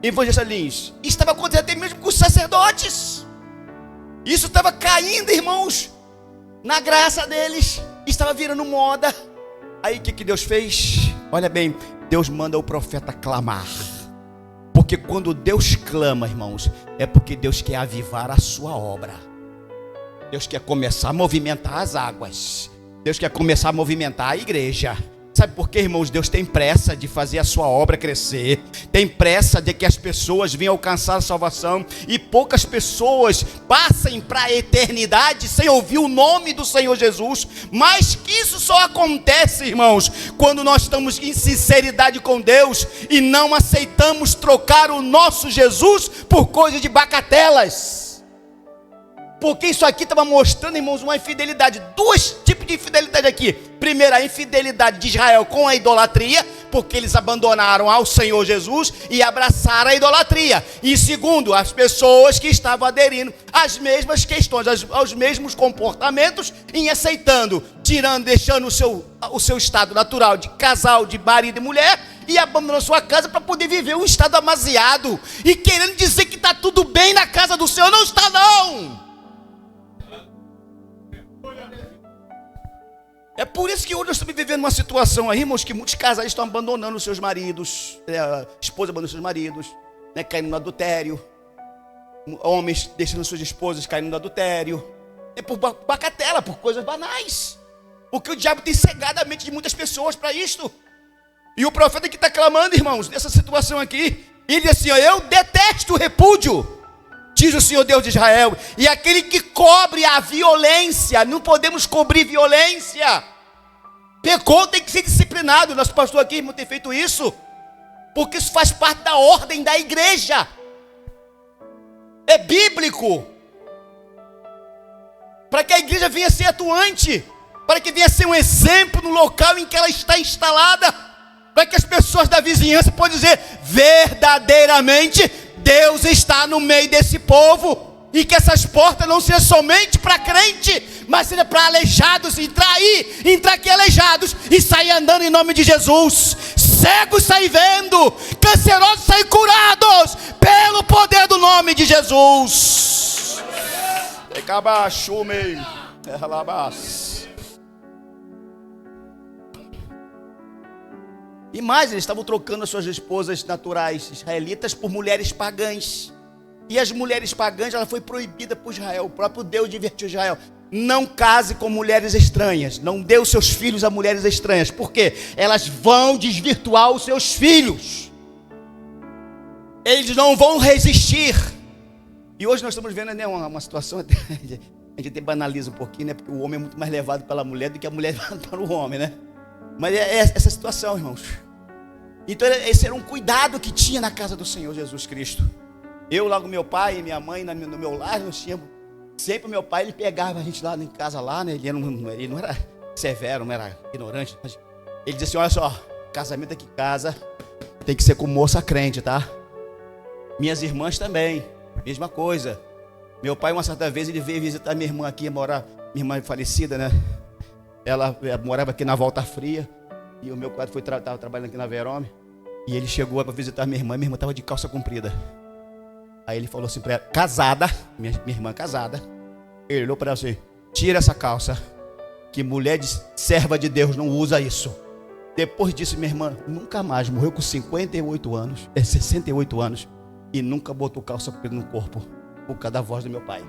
evangelista Lins, estava acontecendo até mesmo com os sacerdotes. Isso estava caindo, irmãos, na graça deles. Estava virando moda. Aí o que Deus fez? Olha bem, Deus manda o profeta clamar. Porque quando Deus clama, irmãos, é porque Deus quer avivar a sua obra. Deus quer começar a movimentar as águas. Deus quer começar a movimentar a igreja. Sabe por quê, irmãos? Deus tem pressa de fazer a sua obra crescer. Tem pressa de que as pessoas venham alcançar a salvação. E poucas pessoas passem para a eternidade sem ouvir o nome do Senhor Jesus. Mas que isso só acontece, irmãos, quando nós estamos em sinceridade com Deus e não aceitamos trocar o nosso Jesus por coisas de bacatelas. Porque isso aqui estava mostrando, irmãos, uma infidelidade. Dois tipos de infidelidade aqui. Primeiro, a infidelidade de Israel com a idolatria, porque eles abandonaram ao Senhor Jesus e abraçaram a idolatria. E segundo, as pessoas que estavam aderindo às mesmas questões, aos mesmos comportamentos, em aceitando, tirando, deixando o seu estado natural de casal, de marido e mulher, e abandonando sua casa para poder viver um estado amasiado e querendo dizer que está tudo bem na casa do Senhor. Não está, não. É por isso que hoje nós estamos vivendo uma situação aí, irmãos, que muitos casais estão abandonando os seus maridos, a esposa abandonando seus maridos, né, caindo no adultério, homens deixando suas esposas caindo no adultério, e por bagatela, por coisas banais, porque o diabo tem cegado a mente de muitas pessoas para isto. E o profeta que está clamando, irmãos, nessa situação aqui, ele diz assim: ó, eu detesto o repúdio, diz o Senhor Deus de Israel, e aquele que cobre a violência, não podemos cobrir violência. Pecou, tem que ser disciplinado. Nosso pastor aqui, irmão, tem feito isso, porque isso faz parte da ordem da igreja, é bíblico, para que a igreja venha ser atuante, para que venha ser um exemplo no local em que ela está instalada, para que as pessoas da vizinhança possam dizer: verdadeiramente Deus está no meio desse povo, e que essas portas não sejam somente para crente, mas seja para aleijados. Entrar aqui aleijados e sair andando em nome de Jesus, cegos sair vendo, cancerosos sair curados, pelo poder do nome de Jesus. E mais, eles estavam trocando as suas esposas naturais israelitas por mulheres pagãs. E as mulheres pagãs, ela foi proibida por Israel. O próprio Deus advertiu Israel: não case com mulheres estranhas, não dê os seus filhos a mulheres estranhas. Por quê? Elas vão desvirtuar os seus filhos, eles não vão resistir. E hoje nós estamos vendo, né, uma situação, a gente até banaliza um pouquinho, né, porque o homem é muito mais levado pela mulher do que a mulher para o homem, né? Mas é essa situação, irmãos. Então esse era um cuidado que tinha na casa do Senhor Jesus Cristo. Eu, logo meu pai e minha mãe, no meu lar, nós tínhamos, sempre o meu pai, ele pegava a gente lá em casa, lá, né? Ele não era severo, não era ignorante, mas ele dizia assim: olha só, casamento aqui em casa tem que ser com moça crente, tá? Minhas irmãs também, mesma coisa. Meu pai, uma certa vez, ele veio visitar minha irmã aqui, minha irmã falecida, né? Ela morava aqui na Volta Fria, e o meu pai estava trabalhando aqui na Verome, e ele chegou para visitar minha irmã estava de calça comprida. Aí ele falou assim para ela, casada, minha irmã casada, ele olhou para ela assim: tira essa calça, que mulher de serva de Deus não usa isso. Depois disso, minha irmã nunca mais, morreu com 68 anos, 68 anos, e nunca botou calça comprida no corpo, por causa da voz do meu pai.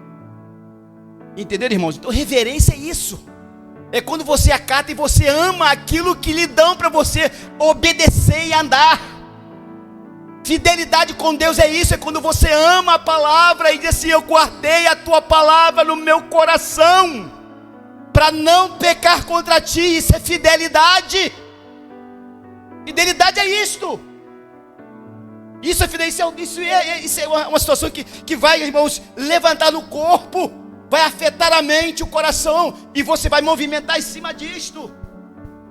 Entenderam, irmãos? Então reverência é isso. É quando você acata e você ama aquilo que lhe dão para você obedecer e andar. Fidelidade com Deus é isso, é quando você ama a palavra e diz assim: eu guardei a tua palavra no meu coração, para não pecar contra ti. Isso é fidelidade. Fidelidade é isto. Isso é fidelidade, isso é uma situação que vai, irmãos, levantar no corpo, vai afetar a mente, o coração, e você vai movimentar em cima disto.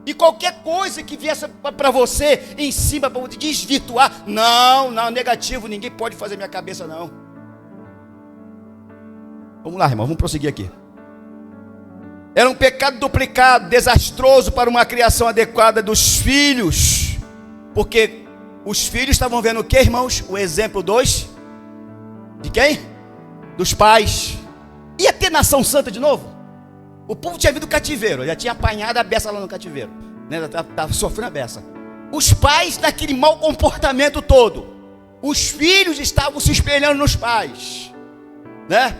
E qualquer coisa que viesse para você em cima, para desvirtuar, não, negativo, ninguém pode fazer minha cabeça, não. Vamos lá, irmão, vamos prosseguir aqui. Era um pecado duplicado, desastroso para uma criação adequada dos filhos, porque os filhos estavam vendo o que, irmãos? O exemplo de quem? Dos pais. Ia ter nação santa de novo? O povo tinha vindo do cativeiro, já tinha apanhado a beça lá no cativeiro, né? Estava sofrendo a beça. Os pais, naquele mau comportamento todo, os filhos estavam se espelhando nos pais, né?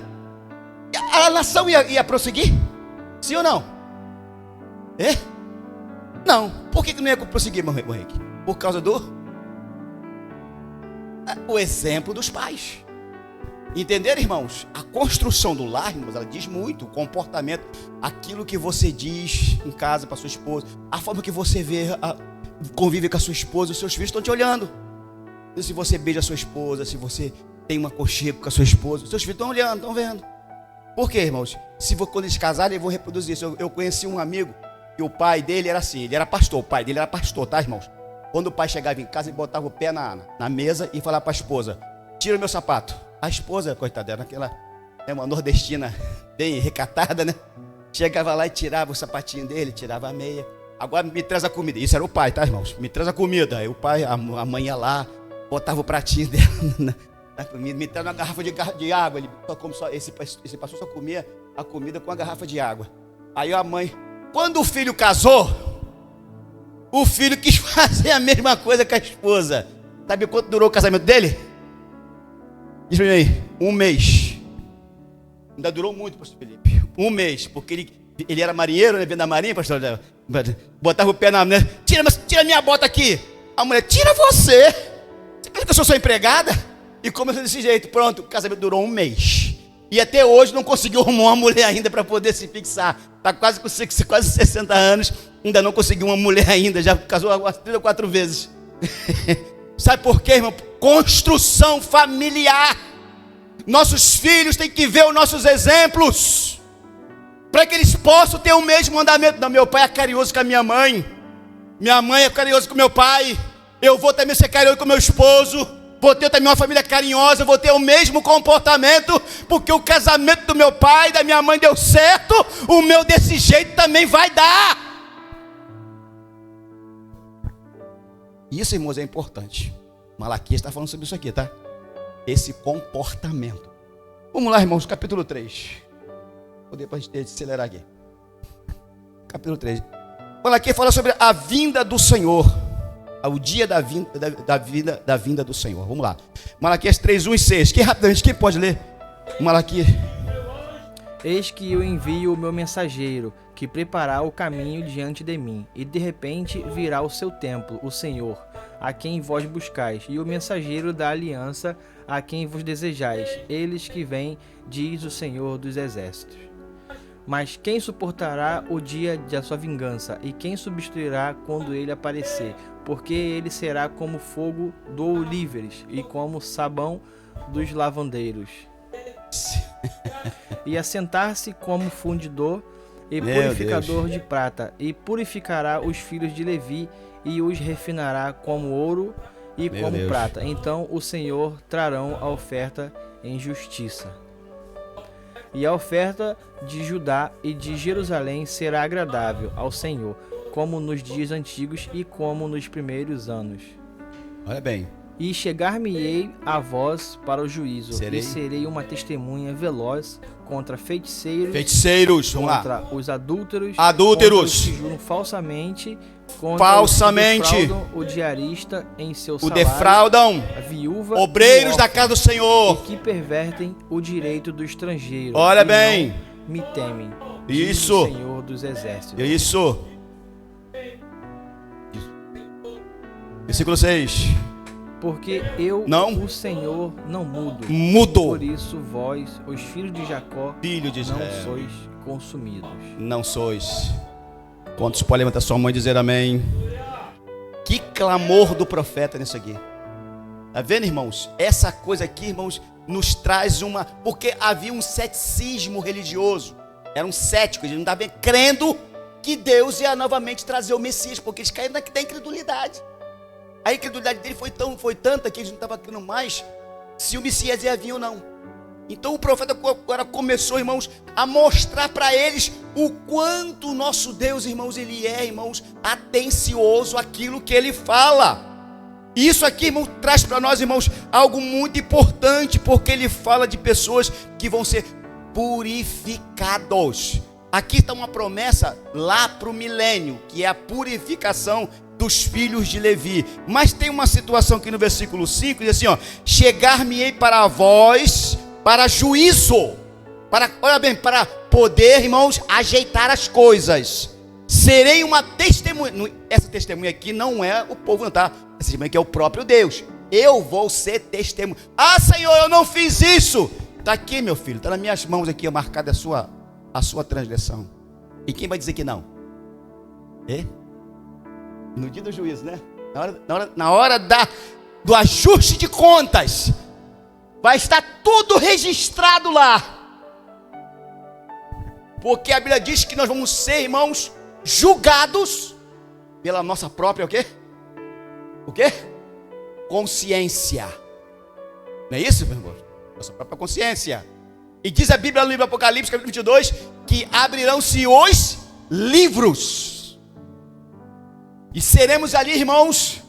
A nação ia prosseguir? Sim ou não? Não. Por que não ia prosseguir, meu Henrique? Por causa o exemplo dos pais. Entenderam, irmãos? A construção do lar, irmãos, ela diz muito. O comportamento, aquilo que você diz em casa para sua esposa, a forma que você convive com a sua esposa, os seus filhos estão te olhando. Se você beija a sua esposa, se você tem um aconchego com a sua esposa, os seus filhos estão olhando, estão vendo. Por quê, irmãos? Quando eles casarem, eles vão reproduzir isso. Eu conheci um amigo e o pai dele era assim, ele era pastor, o pai dele era pastor, tá, irmãos? Quando o pai chegava em casa, ele botava o pé na mesa e falava para a esposa: tira o meu sapato. A esposa, coitada, era aquela, uma nordestina bem recatada, né? Chegava lá e tirava o sapatinho dele, tirava a meia. agora me traz a comida. Isso era o pai, tá, irmãos? Me traz a comida. Aí o pai, a mãe ia lá, botava o pratinho dela na comida, me traz uma garrafa de água. Ele esse pastor só comia a comida com a garrafa de água. Aí a mãe, quando o filho casou, o filho quis fazer a mesma coisa com a esposa. Sabe quanto durou o casamento dele? Diz pra mim aí, 1 mês. Ainda durou muito, pastor Felipe. 1 mês, porque ele era marinheiro, né? Vendo da marinha, pastor. Botava o pé na mulher, tira minha bota aqui. A mulher, tira você. Você pensa que eu sou sua empregada? E começou desse jeito, pronto, o casamento durou 1 mês. E até hoje não conseguiu arrumar uma mulher ainda para poder se fixar. Está quase com quase 60 anos, ainda não conseguiu uma mulher ainda, já casou 3 ou 4 vezes. Sabe por quê, irmão? Construção familiar. Nossos filhos têm que ver os nossos exemplos, para que eles possam ter o mesmo andamento. Não, meu pai é carinhoso com a minha mãe, minha mãe é carinhosa com meu pai, eu vou também ser carinhoso com meu esposo, vou ter também uma família carinhosa, vou ter o mesmo comportamento, porque o casamento do meu pai e da minha mãe deu certo, o meu desse jeito também vai dar. Isso, irmãos, é importante. Malaquias está falando sobre isso aqui, tá? Esse comportamento. Vamos lá, irmãos, capítulo 3. Vou depois de acelerar aqui. Capítulo 3. Malaquias fala sobre a vinda do Senhor. O dia da vinda do Senhor. Vamos lá. Malaquias 3, 1 e 6. Quem rapidamente, quem pode ler? Malaquias. Eis que eu envio o meu mensageiro, que preparará o caminho diante de mim, e de repente virá o seu templo, o Senhor, a quem vós buscais, e o mensageiro da aliança, a quem vos desejais, eles que vêm, diz o Senhor dos Exércitos. Mas quem suportará o dia da sua vingança, e quem substituirá quando ele aparecer? Porque ele será como fogo do olíveres, e como sabão dos lavandeiros. E assentar-se como fundidor e purificador de prata, e purificará os filhos de Levi, e os refinará como ouro e como prata. Então o Senhor trarão a oferta em justiça. E a oferta de Judá e de Jerusalém será agradável ao Senhor, como nos dias antigos e como nos primeiros anos. Olha bem. E chegar-me-ei a vós para o juízo, e serei uma testemunha veloz contra feiticeiros, contra os adúlteros, contra os que juram falsamente, contra os que defraudam o diarista em seu salário, defraudam a viúva, obreiros da casa do Senhor, e que pervertem o direito do estrangeiro. Olha bem, não me temem. Isso, diz o Senhor dos Exércitos. Isso. Versículo 6. Porque eu, não, o Senhor, não mudo. Por isso vós, os filhos de Jacó, não sois consumidos. Não sois. Quantos podem levantar sua mão e dizer amém? Que clamor do profeta nisso aqui. Tá vendo, irmãos? Essa coisa aqui, irmãos, nos traz uma... Porque havia um ceticismo religioso. Eram céticos, eles não estavam crendo que Deus ia novamente trazer o Messias, porque eles caíram da incredulidade. A incredulidade dele foi tanta que eles não estavam crendo mais se o Messias ia vir ou não. Então o profeta agora começou, irmãos, a mostrar para eles o quanto o nosso Deus, irmãos, ele é, irmãos, atencioso àquilo que ele fala. E isso aqui, irmãos, traz para nós, irmãos, algo muito importante, porque ele fala de pessoas que vão ser purificados. Aqui está uma promessa lá para o milênio, que é a purificação dos filhos de Levi. Mas tem uma situação aqui no versículo 5, diz assim, ó: chegar-me-ei para vós para juízo, olha bem, para poder, irmãos, ajeitar as coisas. Serei uma testemunha. Essa testemunha aqui não é o povo, não, tá? Essa testemunha aqui é o próprio Deus. Eu vou ser testemunha. Ah, Senhor, eu não fiz isso. Está aqui, meu filho, está nas minhas mãos aqui, marcada a sua transgressão. E quem vai dizer que não? No dia do juízo, né? Na hora do ajuste de contas, vai estar tudo registrado lá. Porque a Bíblia diz que nós vamos ser, irmãos, julgados pela nossa própria o quê? O quê? Consciência. Não é isso, meu irmão? Nossa própria consciência. E diz a Bíblia no livro Apocalipse, capítulo 22, que abrirão-se os livros. E seremos ali, irmãos.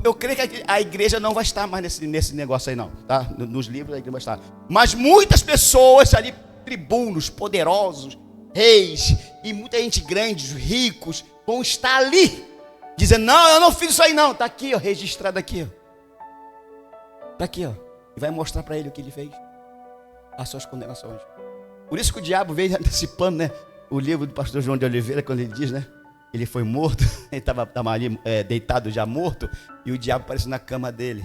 Eu creio que a igreja não vai estar mais nesse negócio aí não, tá? Nos livros a igreja vai estar. Mas muitas pessoas ali, tribunos, poderosos, reis, e muita gente grande, ricos, vão estar ali, dizendo, não, eu não fiz isso aí não. Está aqui, ó, registrado aqui, ó. Está aqui, ó. E vai mostrar para ele o que ele fez. As suas condenações. Por isso que o diabo veio antecipando, né? O livro do pastor João de Oliveira, quando ele diz, né? Ele foi morto, ele estava ali deitado já morto, e o diabo apareceu na cama dele.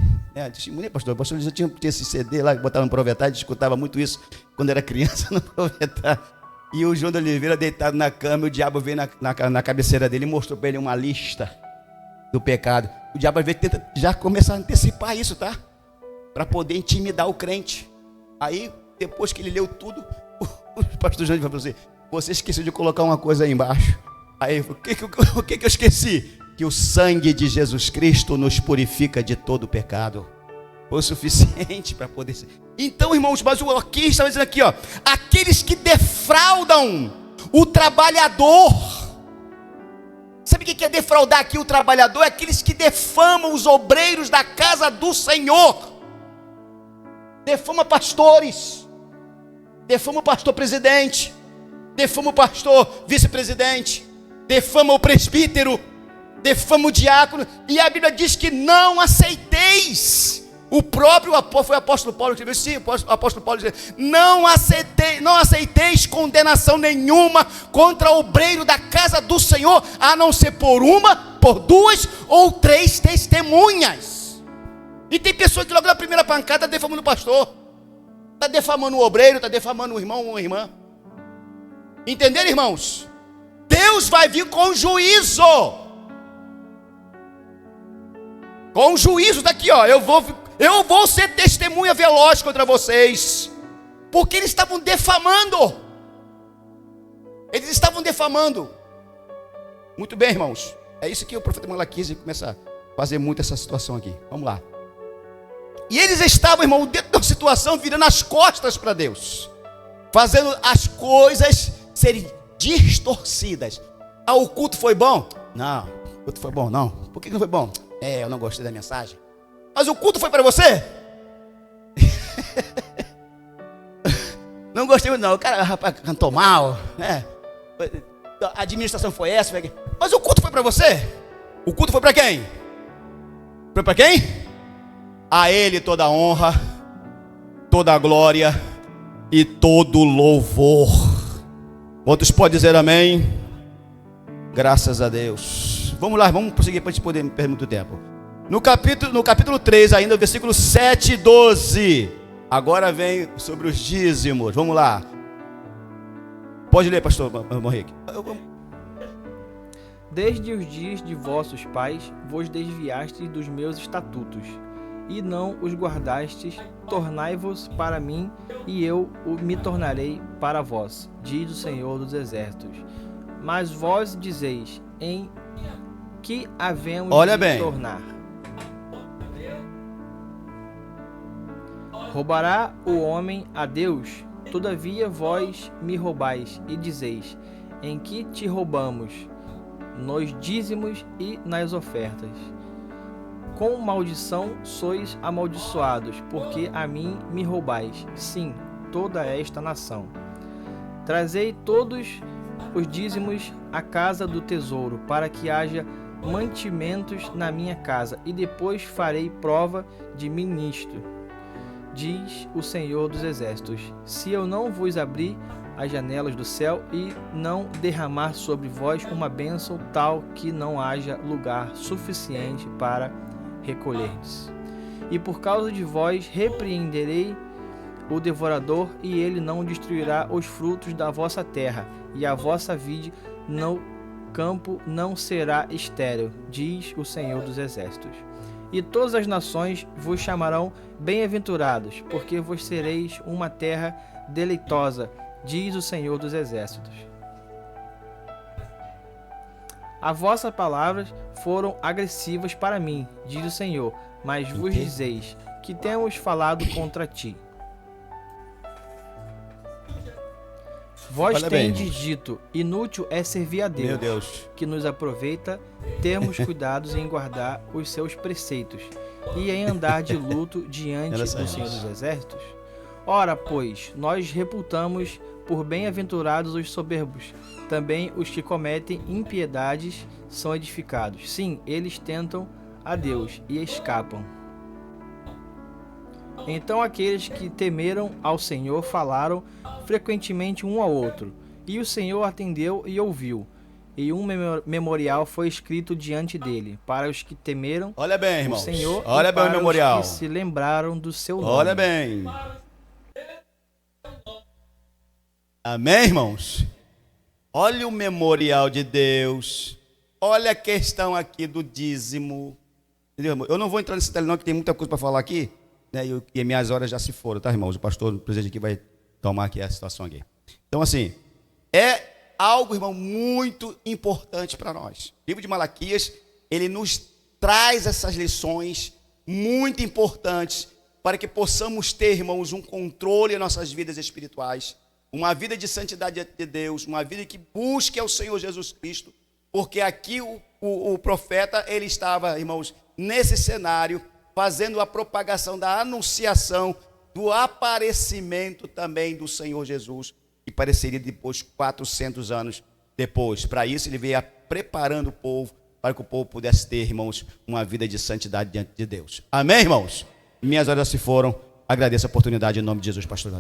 Testemunha, pastor. O pastor já tinha esse CD lá, que botava no Provetar, escutava muito isso quando era criança no Provetar. E o João de Oliveira deitado na cama, e o diabo veio na cabeceira dele e mostrou para ele uma lista do pecado. O diabo às vezes tenta já começar a antecipar isso, tá? Para poder intimidar o crente. Aí, depois que ele leu tudo, o pastor João falou assim, você esqueceu de colocar uma coisa aí embaixo. Aí, o que eu esqueci? Que o sangue de Jesus Cristo nos purifica de todo pecado. Foi o suficiente para poder ser. Então, irmãos, mas aqui está dizendo aqui, ó, aqueles que defraudam o trabalhador. Sabe o que é defraudar aqui o trabalhador? É aqueles que defamam os obreiros da casa do Senhor. Defama pastores. Defama o pastor presidente. Defama o pastor vice-presidente. Defama o presbítero, defama o diácono, e a Bíblia diz que não aceiteis. O próprio foi o apóstolo Paulo que escreveu, sim, o apóstolo Paulo diz, não aceiteis condenação nenhuma contra o obreiro da casa do Senhor, a não ser por uma, por duas ou três testemunhas. E tem pessoa que logo na primeira pancada está defamando o pastor, está defamando o obreiro, está defamando o irmão ou a irmã. Entenderam, irmãos? Deus vai vir com juízo. Com juízo daqui, ó. Eu vou ser testemunha veloz contra vocês. Porque eles estavam defamando. Eles estavam defamando. Muito bem, irmãos. É isso que o profeta Malaquias começa a fazer muito essa situação aqui. Vamos lá. E eles estavam, irmão, dentro da situação, virando as costas para Deus. Fazendo as coisas serem distorcidas. O culto foi bom? Não, o culto foi bom, não. Por que não foi bom? Eu não gostei da mensagem. Mas o culto foi para você? Não gostei, não. O cara, rapaz, cantou mal, né? A administração foi essa, foi aqui. Mas o culto foi para você? O culto foi para quem? Foi para quem? A Ele toda a honra, toda a glória e todo o louvor. Outros podem dizer amém? Graças a Deus. Vamos lá, vamos prosseguir para a gente poder perder muito tempo. No capítulo 3, ainda, versículo 7 e 12. Agora vem sobre os dízimos. Vamos lá. Pode ler, pastor Morrique. Desde os dias de vossos pais vos desviastes dos meus estatutos, e não os guardastes. Tornai-vos para mim, e eu me tornarei para vós, diz o Senhor dos Exércitos. Mas vós dizeis, em que havemos de tornar? Roubará o homem a Deus? Todavia vós me roubais, e dizeis, em que te roubamos? Nos dízimos e nas ofertas. Com maldição sois amaldiçoados, porque a mim me roubais, sim, toda esta nação. Trazei todos os dízimos à casa do tesouro, para que haja mantimentos na minha casa, e depois farei prova de mim nisto, diz o Senhor dos Exércitos. Se eu não vos abrir as janelas do céu e não derramar sobre vós uma bênção tal que não haja lugar suficiente para recolherdes. E por causa de vós repreenderei o devorador, e ele não destruirá os frutos da vossa terra, e a vossa vide no campo não será estéril, diz o Senhor dos Exércitos. E todas as nações vos chamarão bem-aventurados, porque vos sereis uma terra deleitosa, diz o Senhor dos Exércitos. As vossas palavras foram agressivas para mim, diz o Senhor, mas vos dizeis que temos falado contra ti. Vós Olha bem, tendes dito, inútil é servir a Deus, Meu Deus. que nos aproveita termos cuidados em guardar os seus preceitos e em andar de luto diante Olha do só, Senhor irmãos. dos Exércitos? Ora, pois, nós reputamos por bem-aventurados os soberbos, também os que cometem impiedades são edificados. Sim, eles tentam a Deus e escapam. Então aqueles que temeram ao Senhor falaram frequentemente um ao outro, e o Senhor atendeu e ouviu. E um memorial foi escrito diante dele, para os que temeram Olha bem, o irmãos. Senhor Olha e bem o para memorial. os que se lembraram do seu nome. Olha bem. Amém, irmãos? Olha o memorial de Deus. Olha a questão aqui do dízimo. Entendeu, irmão? Eu não vou entrar nesse detalhe não, que tem muita coisa para falar aqui, né? E minhas horas já se foram, tá, irmãos? O pastor, o presidente aqui, vai tomar aqui a situação aqui. Então, assim, é algo, irmão, muito importante para nós. O livro de Malaquias, ele nos traz essas lições muito importantes para que possamos ter, irmãos, um controle em nossas vidas espirituais, uma vida de santidade de Deus, uma vida que busque ao Senhor Jesus Cristo, porque aqui o profeta, ele estava, irmãos, nesse cenário, fazendo a propagação da anunciação do aparecimento também do Senhor Jesus, que pareceria depois 400 anos depois. Para isso, ele veio preparando o povo, para que o povo pudesse ter, irmãos, uma vida de santidade diante de Deus. Amém, irmãos? Minhas horas se foram. Agradeço a oportunidade em nome de Jesus, pastor.